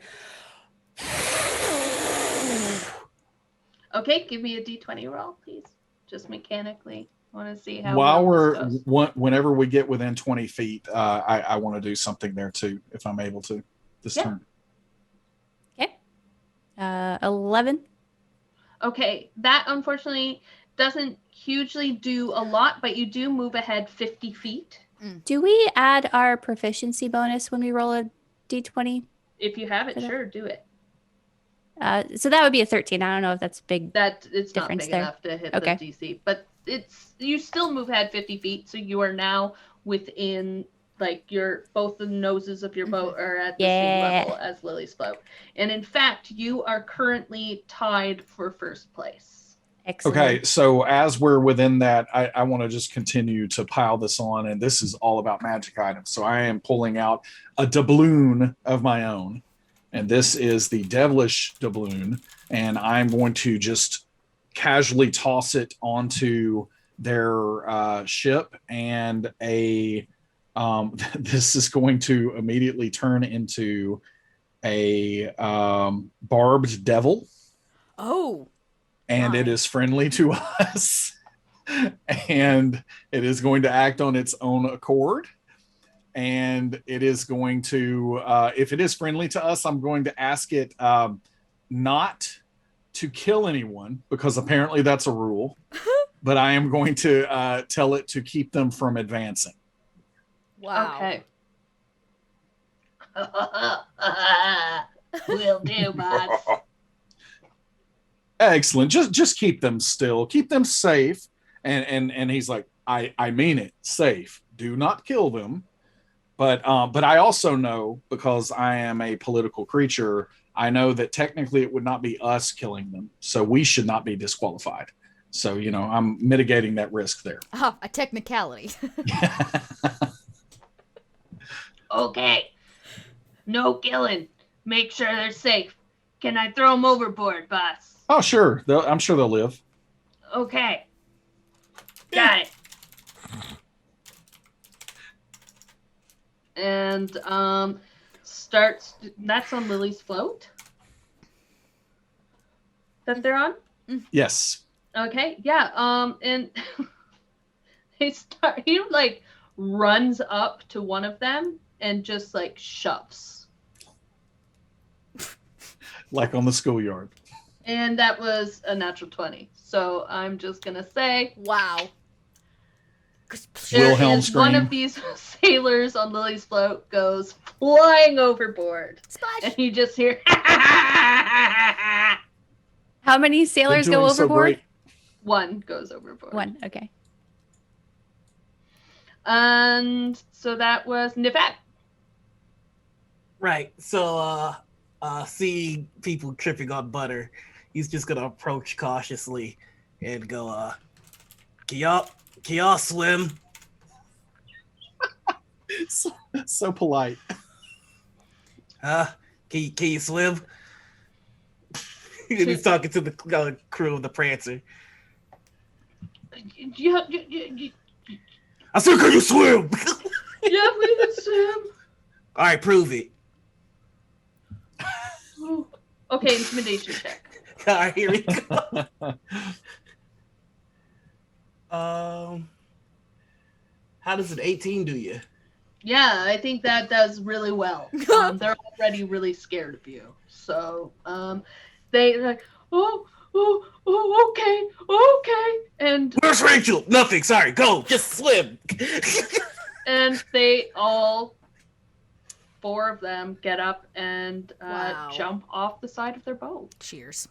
Okay, give me a d20 roll, please. Just mechanically. I want to see how While well this goes. whenever we get within 20 feet, I want to do something there too, if I'm able to this Yeah. turn. okay. 11. Okay, that unfortunately doesn't hugely do a lot, but you do move ahead 50 feet. Do we add our proficiency bonus when we roll a d20? If you have it, For that? sure, do it. So that would be a 13. I don't know if that's big. That it's not Difference big there. enough to hit Okay. the DC, but you still move ahead 50 feet, so you are now within both the noses of your boat are at the same Yeah. level as Lily's boat, and in fact, you are currently tied for first place. Excellent. Okay, so as we're within that, I want to just continue to pile this on, and this is all about magic items. So I am pulling out a doubloon of my own, and this is the Devilish doubloon, and I'm going to just casually toss it onto their ship, and this is going to immediately turn into a barbed devil. Oh. And it My. is friendly to us, and it is going to act on its own accord, and it is going to if it is friendly to us, I'm going to ask it not to kill anyone, because apparently that's a rule, but I am going to tell it to keep them from advancing. Wow. Okay. Will do, boss. Excellent. Just keep them still, keep them safe. And he's like, I mean it, safe. Do not kill them. But I also know, because I am a political creature, I know that technically it would not be us killing them, so we should not be disqualified. So, I'm mitigating that risk there. A technicality. Okay. No killing. Make sure they're safe. Can I throw them overboard, boss? Oh, sure. I'm sure they'll live. Okay. Got it. And that's on Lily's float that they're on. Yes. Okay, yeah. And he runs up to one of them and just shoves. Like on the schoolyard. And that was a natural 20. So I'm just gonna say, Wow. there Wilhelm is one scream. of these sailors on Lily's float goes flying overboard, and Splash. you just hear. How many sailors They're go doing so overboard? great. One goes overboard. One. Okay. And so that was Nifat. Right. So see people tripping on butter. He's just gonna approach cautiously and go, can y'all swim? So polite. Can you swim? And he's talking to the crew of the Prancer. Yeah, I said, can you swim? we can swim. All right, prove it. Okay, intimidation check. All right, here we go. How does an 18 do you? Yeah, I think that does really well. They're already really scared of you. So they're like, okay. And Where's Rachel? Nothing. Sorry. Go. Just swim. and they all, 4 of them, get up and Wow. jump off the side of their boat. Cheers.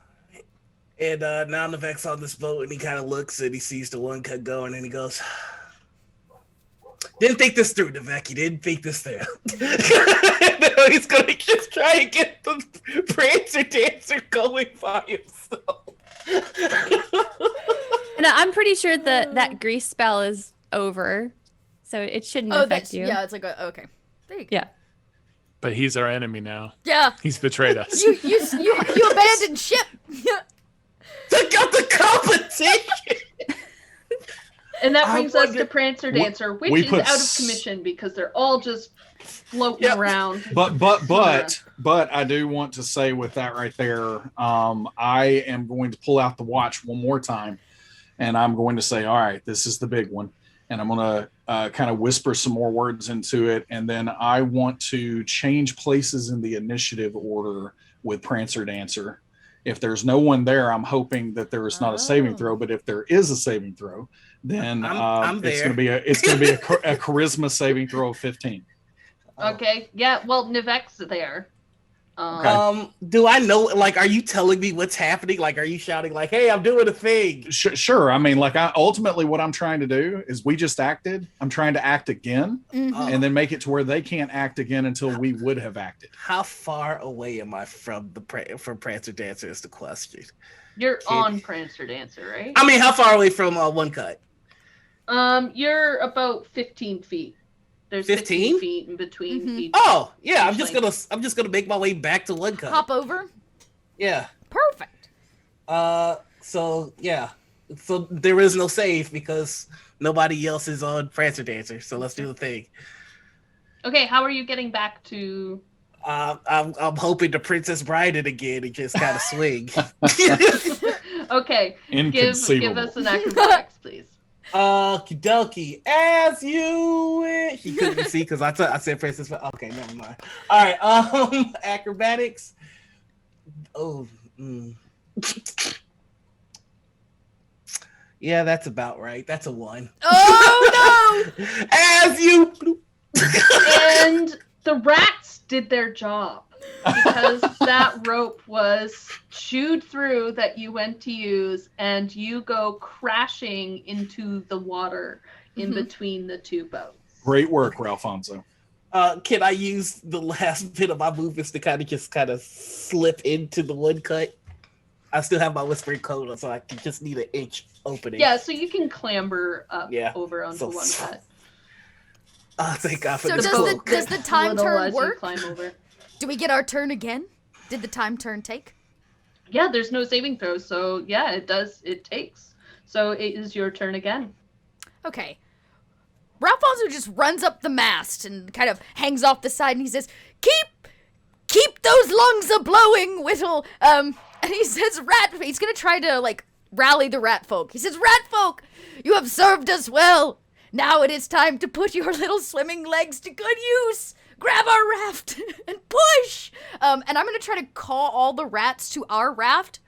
And now Navek's on this boat, and he kind of looks and he sees the one cut going, and he goes, Didn't think this through, Nevek. You didn't think this through. No, he's gonna just try and get the Prancer Dancer going by himself. And I'm pretty sure that grease spell is over, so it shouldn't affect you. Yeah, it's like okay. There you go. Yeah. But he's our enemy now. Yeah. He's betrayed us. You abandoned ship. Took out the competition. And that I brings us wonder- to Prancer Dancer, which we is put out of commission because they're all just floating Yep. around. But I do want to say with that right there, I am going to pull out the watch one more time, and I'm going to say, all right, this is the big one. And I'm going to kind of whisper some more words into it. And then I want to change places in the initiative order with Prancer Dancer. If there's no one there, I'm hoping that there is not a saving throw. But if there is a saving throw, then I'm it's there. going to be a charisma saving throw of 15. Okay. Yeah. Well, Nivek's there. Do I know? Like, are you telling me what's happening? Like, are you shouting like, "Hey, I'm doing a thing"? Sure. I mean, like, ultimately, what I'm trying to do is we just acted. I'm trying to act again, and then make it to where they can't act again until we would have acted. How far away am I from from Prancer Dancer? Is the question. You're on Prancer Dancer, right? I mean, how far away from One Cut? You're about 15 feet. There's 15 feet in between each. Oh, yeah. I'm Usually. just gonna make my way back to One Cut. Hop over. Yeah. Perfect. So yeah. So there is no save because nobody else is on Prancer Dancer. So let's do the thing. Okay, how are you getting back to? I'm hoping to Princess Bride it again and just kind of swing. Okay, give Inconceivable. us an acrobatics, please. Okie dokie. As you wish. You couldn't see because I said Princess. Okay, never mind. All right. Acrobatics. Oh. Yeah, that's about right. That's a 1. Oh no! As you. And the rats did their job because that rope was chewed through that you went to use, and you go crashing into the water in between the two boats. Great work, Ralfonso. Can I use the last bit of my movements to kind of slip into the One Cut? I still have my whispering code on, so I can just need an inch opening. Yeah, so you can clamber up Yeah, over onto so- One Cut. Oh, thank God for So the does the time Little turn as you work? climb over. Do we get our turn again? Did the time turn take? Yeah, there's no saving throw, so yeah, it does. It takes. So it is your turn again. Okay. Ralfonso just runs up the mast and kind of hangs off the side, and he says, Keep those lungs a-blowing, Whittle. And he says, he's gonna try to, like, rally the rat folk. He says, rat folk, you have served us well. Now it is time to put your little swimming legs to good use. Grab our raft and push. And I'm gonna try to call all the rats to our raft.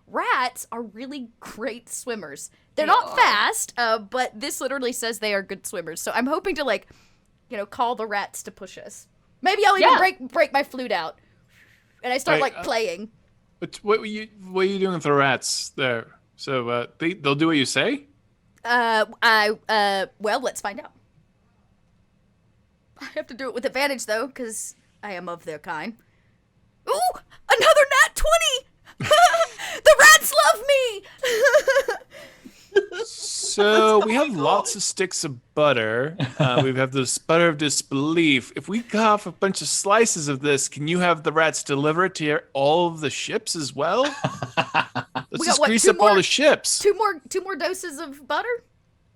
Rats are really great swimmers. They're not fast, but this literally says they are good swimmers. So I'm hoping to, like, call the rats to push us. Maybe I'll even break my flute out, and I start playing. But what are you doing with the rats there? So they'll do what you say? Well, let's find out. I have to do it with advantage though, because I am of their kind. Ooh, another nat 20! The rats love me! So we have lots of sticks of butter. We have this butter of disbelief. If we cut off a bunch of slices of this, can you have the rats deliver it to all of the ships as well? Let's just grease up all the ships. Two more doses of butter?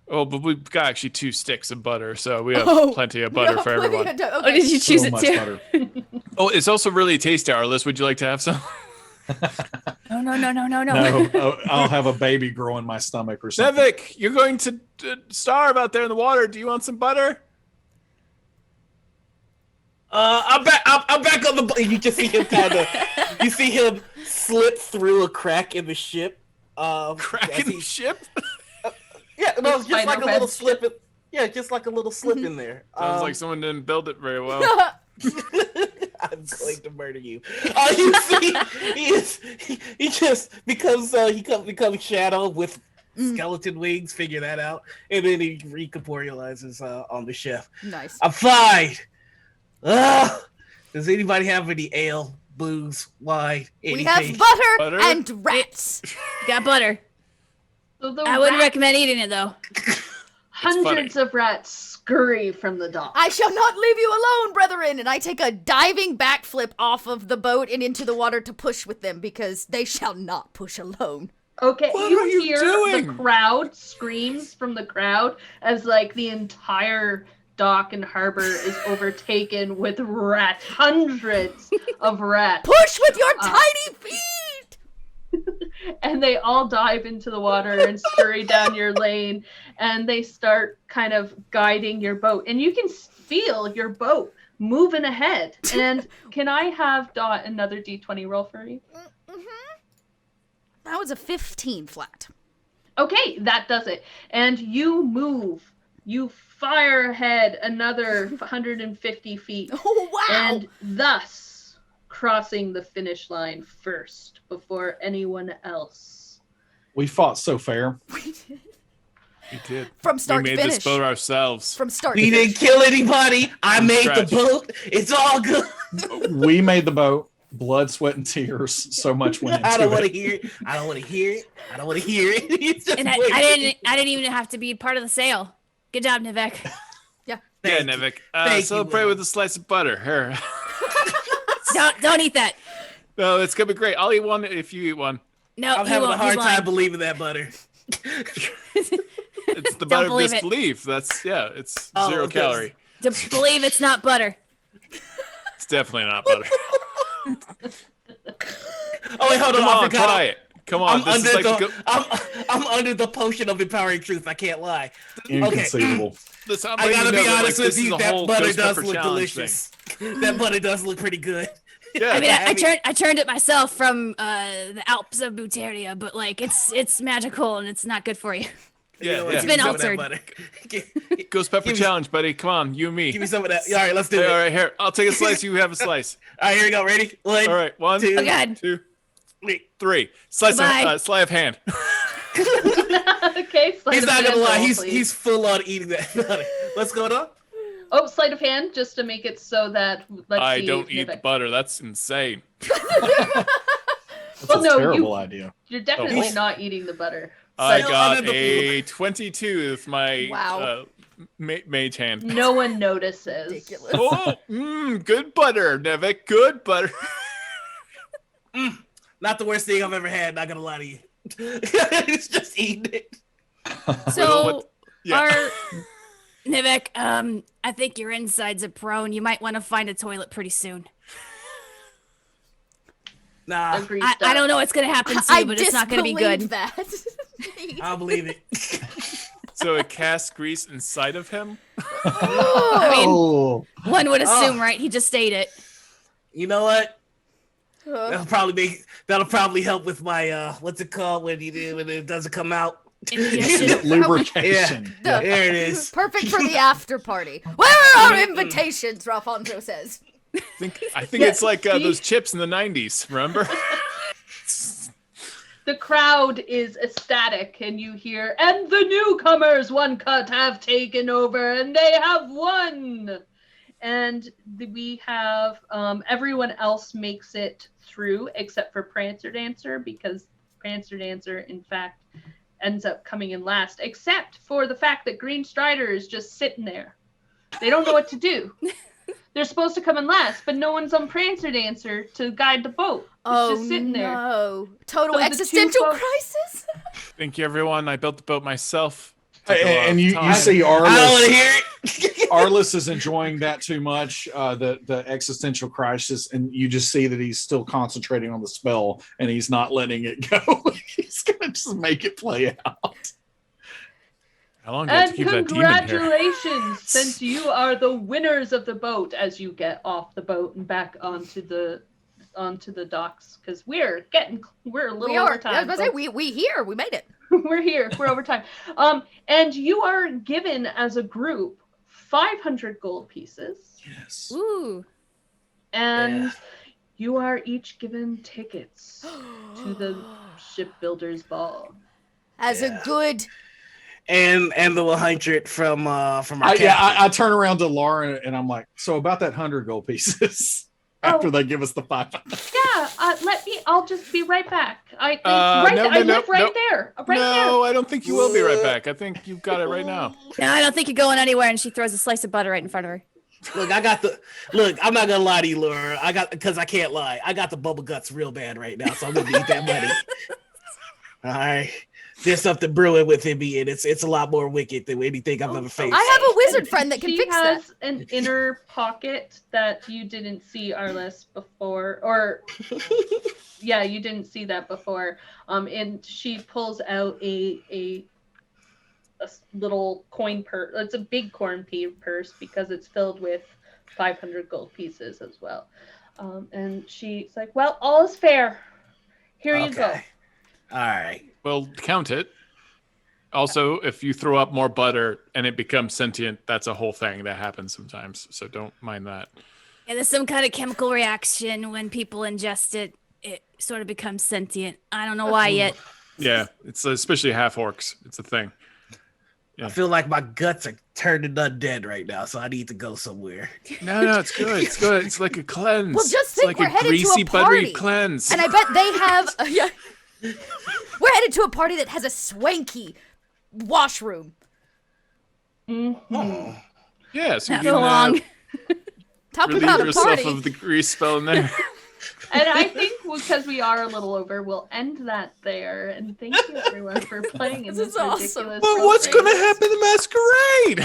Oh, but we've got actually 2 sticks of butter, so we have plenty of butter for everyone. Okay. Oh, did you choose So it much too? butter. Oh, it's also really tasty, Arliss. Would you like to have some? No. No, I'll have a baby grow in my stomach or something. Nevik, you're going to starve out there in the water. Do you want some butter? I'm back on the. You just see him you see him slip through a crack in the ship. Crack in the ship? Yeah, no, just Spider like a web little slip. Just like a little slip in there. Sounds like someone didn't build it very well. I'm going to murder you. You see, he just becomes Shadow with skeleton wings, figure that out, and then he recorporealizes on the chef. Nice. I'm fine. Does anybody have any ale, booze, wine, anything? We have butter and rats. Got butter. So I wouldn't recommend eating it though. Hundreds of rats scurry from the dock. I shall not leave you alone, brethren. And I take a diving backflip off of the boat and into the water to push with them because they shall not push alone. Okay, What are you hear doing? the crowd screams from the crowd as like the entire dock and harbor is overtaken with rats, hundreds of rats. Push with your tiny feet. And they all dive into the water and scurry down your lane, and they start kind of guiding your boat, and you can feel your boat moving ahead. And can I have Dot another d20 roll for you? That was a 15 flat. Okay, that does it. And you move. You fire ahead another 150 feet. Oh, wow. And thus crossing the finish line first before anyone else. We fought so fair. We did. From start we to made finish. this boat ourselves. From start We to didn't finish. kill anybody. I made scratch. the boat. It's all good. We made the boat. Blood, sweat, and tears. So much went into I don't want to it. hear it. I don't want to hear it. I don't want to hear it. It's just And I didn't even have to be part of the sale. Good job, Nivek. Yeah, Thank you. Nevik. Thank you, Celebrate Will. with a slice of butter. Here. Don't eat that. No, it's gonna be great. I'll eat one if you eat one. No, I'm he having a won't. hard He's time lying. believing that butter. It's the butter of believe it. disbelief. It's Oh, 0 okay. calorie. To believe it's not butter. It's definitely not butter. Oh wait, hold on. Come I on, forgot. try it. Come on, I'm this under is like the go- I'm under the potion of empowering truth. I can't lie. Inconceivable. Listen, I'm I letting gotta you know be that, honest like, with this is you. a That whole butter ghost does pepper look challenge delicious. That butter does look pretty good. thing. Yeah, I mean, I Heavy. turned it myself from the Alps of Buteria, but like it's magical and it's not good for you. yeah, You know what? yeah. It's been Give me some of that altered. butter. Ghost pepper give me- challenge, buddy. Come on, you and me. Give me some of that. All right, let's do Hey, it. all right, here. I'll take a slice. You have a slice. All right, here we go. Ready? One, All right, one, two, Oh God. 2, three. 3. Slice Goodbye. of sleight of hand. Okay, sleight He's of not hand gonna lie. roll, He's please. full on eating that butter. What's going on? Oh, sleight of hand, just to make it so that let's I see don't if eat the Nivek- butter. That's insane. That's Well, a no, terrible idea. You're definitely Oh. not eating the butter. I Still got under the- a 22 with my Wow. mage hand. No one notices. Ridiculous. Oh, good butter, Nevik. Good butter. Not the worst thing I've ever had. Not gonna lie to you. It's just eating it. So, Yeah. our Nivek, I think your insides are prone. You might want to find a toilet pretty soon. Nah, Agreed. I don't know what's gonna happen to you, but it's not gonna be good. That. I'll believe it. So it casts grease inside of him. I mean, Oh, one would assume, Oh. right? He just ate it. You know what? That'll probably help with my what's it called when it doesn't come out. Indigestion. lubrication. Yeah, there it is. Perfect for the after party. Where are our invitations? Rafonso says. I think it's like those chips in the 90s. Remember? The crowd is ecstatic, and you hear, and the newcomers, one cut, have taken over, and they have won. And we have everyone else makes it through except for Prancer Dancer, because Prancer Dancer, in fact, ends up coming in last, except for the fact that Green Strider is just sitting there. They don't know what to do. They're supposed to come in last, but no one's on Prancer Dancer to guide the boat. It's just sitting there. no. Total So the existential two folks- crisis? Thank you, everyone. I built the boat myself. Took a lot And of you time. see I don't want to Arliss. hear it. Arliss is enjoying that too much, the existential crisis, and you just see that he's still concentrating on the spell and he's not letting it go. He's gonna just make it play out. How long do you have And to keep that demon here? congratulations, since you are the winners of the boat as you get off the boat and back onto the docks, because we're a little We are. over time. I was about to say, folks. we here. We made it. We're here. We're over time. And you are given as a group 500 gold pieces, Yes. Ooh. and Yeah. you are each given tickets to the shipbuilders ball. as a good. And the 100 from our I turn around to Laura and I'm like, so about that 100 gold pieces after they give us the 500. Yeah, I'll just be right back. I live right there. No, I don't think you will be right back. I think you've got it right now. No, I don't think you're going anywhere. And she throws a slice of butter right in front of her. Look, I'm not gonna lie to you, Laura. Because I can't lie. I got the bubble guts real bad right now, so I'm gonna eat that money. All right. There's something brewing within me, and it's a lot more wicked than anything I've ever faced. I have a wizard friend that can fix that. She has an inner pocket that you didn't see, Arliss, before, or yeah, you didn't see that before. And she pulls out a little coin purse. It's a big corn purse because it's filled with 500 gold pieces as well. And she's like, "Well, all is fair. Here you go." All right. Well, count it. Also, if you throw up more butter and it becomes sentient, that's a whole thing that happens sometimes. So don't mind that. And there's some kind of chemical reaction when people ingest it. It sort of becomes sentient. I don't know why yet. Yeah, it's especially half orcs. It's a thing. Yeah. I feel like my guts are turning undead right now, so I need to go somewhere. No, it's good. It's good. It's like a cleanse. Well, just think it's like we're a headed greasy, to a party, buttery cleanse. And I bet they have. We're headed to a party that has a swanky washroom. Mm-hmm. Yeah, so Not you for can long. Talk relieve about a yourself party. of the grease spell in there. And I think because we are a little over, we'll end that there. And thank you everyone for playing in This this is awesome. ridiculous. But what's going to happen to Masquerade?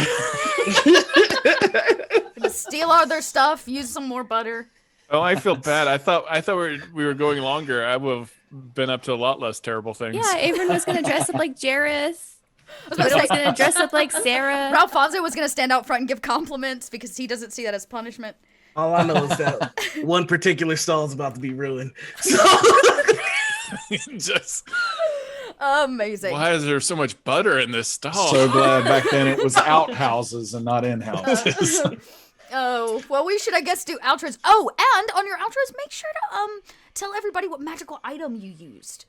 Gonna steal all their stuff, use some more butter. Oh, I feel bad. I thought we were going longer. I would have been up to a lot less terrible things. Yeah, Averin was going to dress up like Jareth. I was about to Whittle's say, going to dress up like Sarah. Ralph Fonzo was gonna stand out front and give compliments because he doesn't see that as punishment. All I know is that one particular stall is about to be ruined. So Just Amazing. why is there so much butter in this stall? So glad back then it was outhouses and not in-houses. Oh, well, we should, I guess, do outros. Oh, and on your outros, make sure to tell everybody what magical item you used.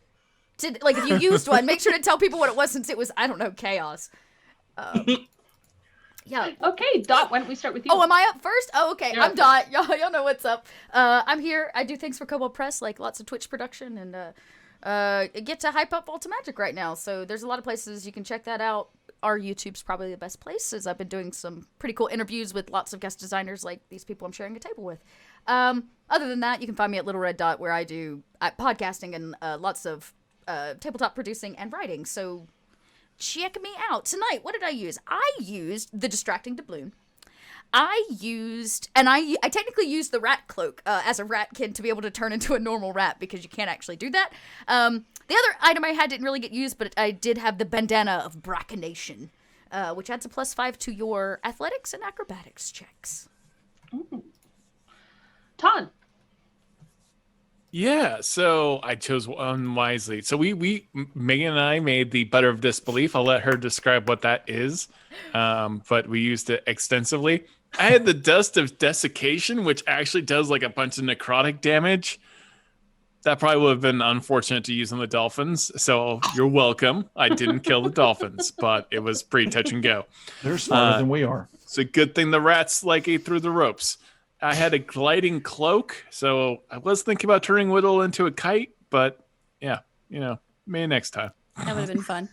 Like, if you used one, make sure to tell people what it was since it was, I don't know, chaos. Yeah. Okay, Dot, why don't we start with you? Oh, am I up first? Oh, okay. You're I'm up Dot. Y'all know what's up. I'm here. I do things for Kobold Press, like lots of Twitch production, and get to hype up Ultra Magic right now. So there's a lot of places you can check that out. Our YouTube's probably the best place, as I've been doing some pretty cool interviews with lots of guest designers like these people I'm sharing a table with. Other than that, you can find me at Little Red Dot, where I do podcasting and lots of tabletop producing and writing. So check me out. Tonight, what did I use? I used the Distracting Doubloon. I technically used the rat cloak as a ratkin to be able to turn into a normal rat, because you can't actually do that. The other item I had didn't really get used, but I did have the Bandana of Brachination, which adds a +5 to your athletics and acrobatics checks. Ooh. Todd. Yeah, so I chose one wisely. So Megan and I made the butter of disbelief. I'll let her describe what that is, but we used it extensively. I had the dust of desiccation, which actually does like a bunch of necrotic damage. That probably would have been unfortunate to use on the dolphins, so you're welcome. I didn't kill the dolphins, but it was pretty touch and go. They're smarter than we are. It's a good thing the rats ate through the ropes. I had a gliding cloak, so I was thinking about turning Whittle into a kite, but yeah, maybe next time. That would have been fun.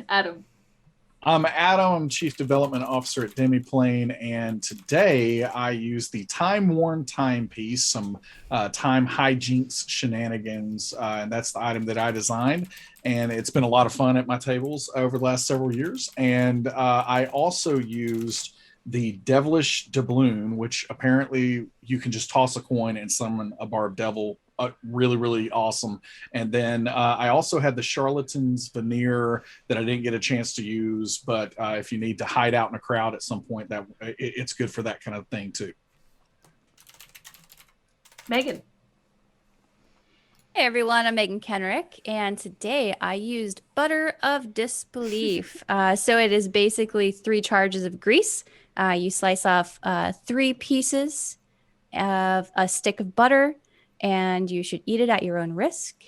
Adam. I'm Adam. I'm Chief Development Officer at Demiplane, and today I use the Time-Worn Timepiece, some time hijinks shenanigans, and that's the item that I designed, and it's been a lot of fun at my tables over the last several years. And I also used the Devilish Doubloon, which apparently you can just toss a coin and summon a Barb Devil. Really, really awesome. And then I also had the Charlatan's Veneer that I didn't get a chance to use, but if you need to hide out in a crowd at some point, it's good for that kind of thing too. Megan. Hey everyone, I'm Megan Kenrick, and today I used Butter of Disbelief. So it is basically 3 charges of grease. You slice off 3 pieces of a stick of butter, and you should eat it at your own risk.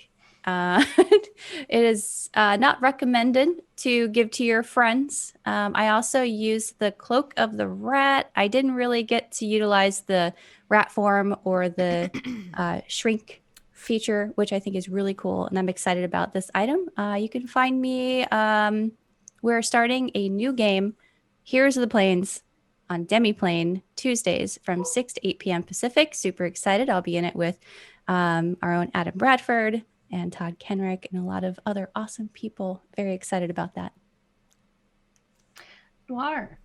it is not recommended to give to your friends. I also used the Cloak of the Rat. I didn't really get to utilize the rat form or the shrink feature, which I think is really cool, and I'm excited about this item. You can find me. We're starting a new game, Heroes of the Plains, on Demiplane Tuesdays from 6 to 8 p.m. Pacific. Super excited. I'll be in it with our own Adam Bradford and Todd Kenrick and a lot of other awesome people. Very excited about that. Noir.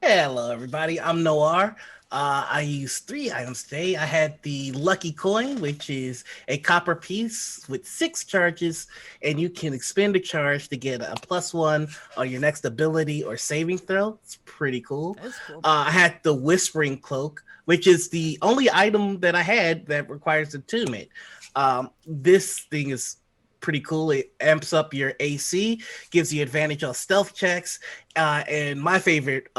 Hello, everybody. I'm Noir. I used 3 items today. I had the Lucky Coin, which is a copper piece with 6 charges, and you can expend a charge to get a +1 on your next ability or saving throw. It's pretty cool. That's cool. I had the Whispering Cloak, which is the only item that I had that requires attunement. This thing is pretty cool. It amps up your AC, gives you advantage on stealth checks, and my favorite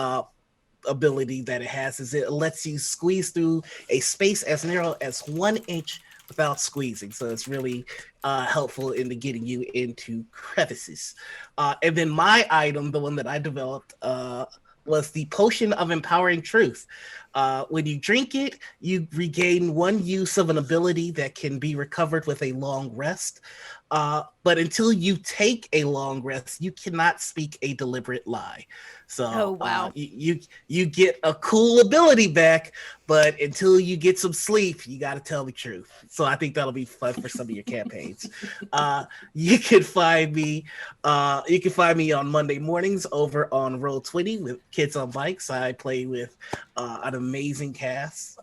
ability that it has is it lets you squeeze through a space as narrow as 1 inch without squeezing. So it's really helpful into getting you into crevices. And then my item, the one that I developed, was the Potion of Empowering Truth. When you drink it, you regain 1 use of an ability that can be recovered with a long rest. But until you take a long rest, you cannot speak a deliberate lie. So Oh, wow. You get a cool ability back, but until you get some sleep, you got to tell the truth. So I think that'll be fun for some of your campaigns. You can find me on Monday mornings over on Roll20 with Kids on Bikes. I play with an amazing cast.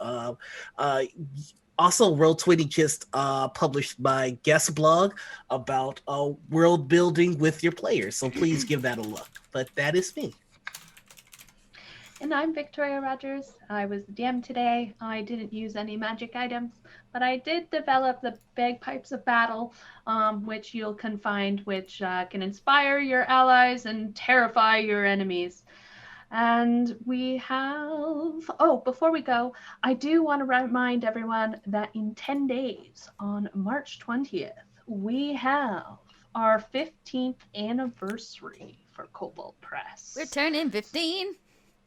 Also, Roll20 just published my guest blog about world building with your players. So please give that a look. But that is me. And I'm Victoria Rogers. I was the DM today. I didn't use any magic items, but I did develop the Bagpipes of Battle, which you can find, which can inspire your allies and terrify your enemies. And we have, before we go, I do want to remind everyone that in 10 days, on March 20th, we have our 15th anniversary for Kobold Press. We're turning 15.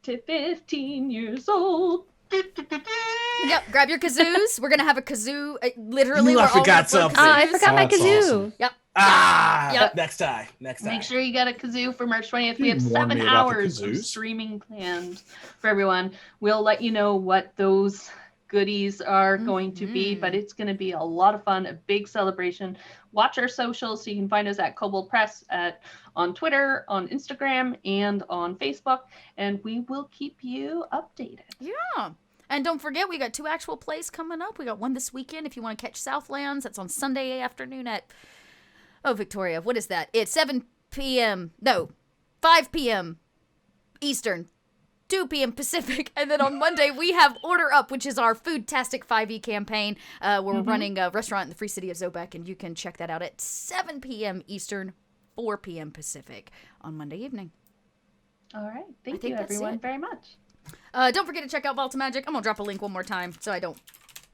To 15 years old. Yep, grab your kazoos. We're gonna have a kazoo. Literally, Ooh, I we're all forgot gonna play something. I kazoos. forgot my That's kazoo. awesome. Yep. Next time. Make sure you got a kazoo for March 20th. We You have warned 7 me about the hours of kazoos. streaming planned for everyone. We'll let you know what those goodies are going to be, but it's going to be a lot of fun, a big celebration. Watch our socials, so you can find us at Kobold Press on Twitter, on Instagram, and on Facebook, and we will keep you updated. Yeah. And don't forget, we got 2 actual plays coming up. We got one this weekend if you want to catch Southlands. That's on Sunday afternoon at, Victoria, what is that? It's 7 p.m. No, 5 p.m. Eastern, 2 p.m. Pacific. And then on Monday, we have Order Up, which is our Foodtastic 5e campaign. Where we're running a restaurant in the free city of Zobek, and you can check that out at 7 p.m. Eastern, 4 p.m. Pacific on Monday evening. All right. Thank think you, that's everyone, it. very much. Don't forget to check out Vault of Magic. I'm going to drop a link one more time so I don't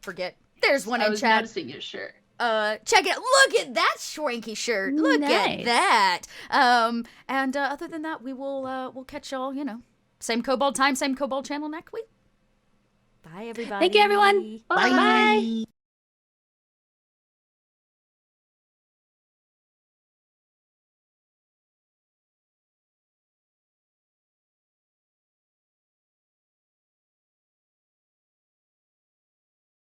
forget. There's one I in was chat. noticing your shirt. Check it out. Look at that shrinky shirt. Look at Nice. that. And other than that, we'll catch y'all, same Kobold time, same Kobold channel next week. Bye, everybody. Thank you, everyone. Bye. Bye.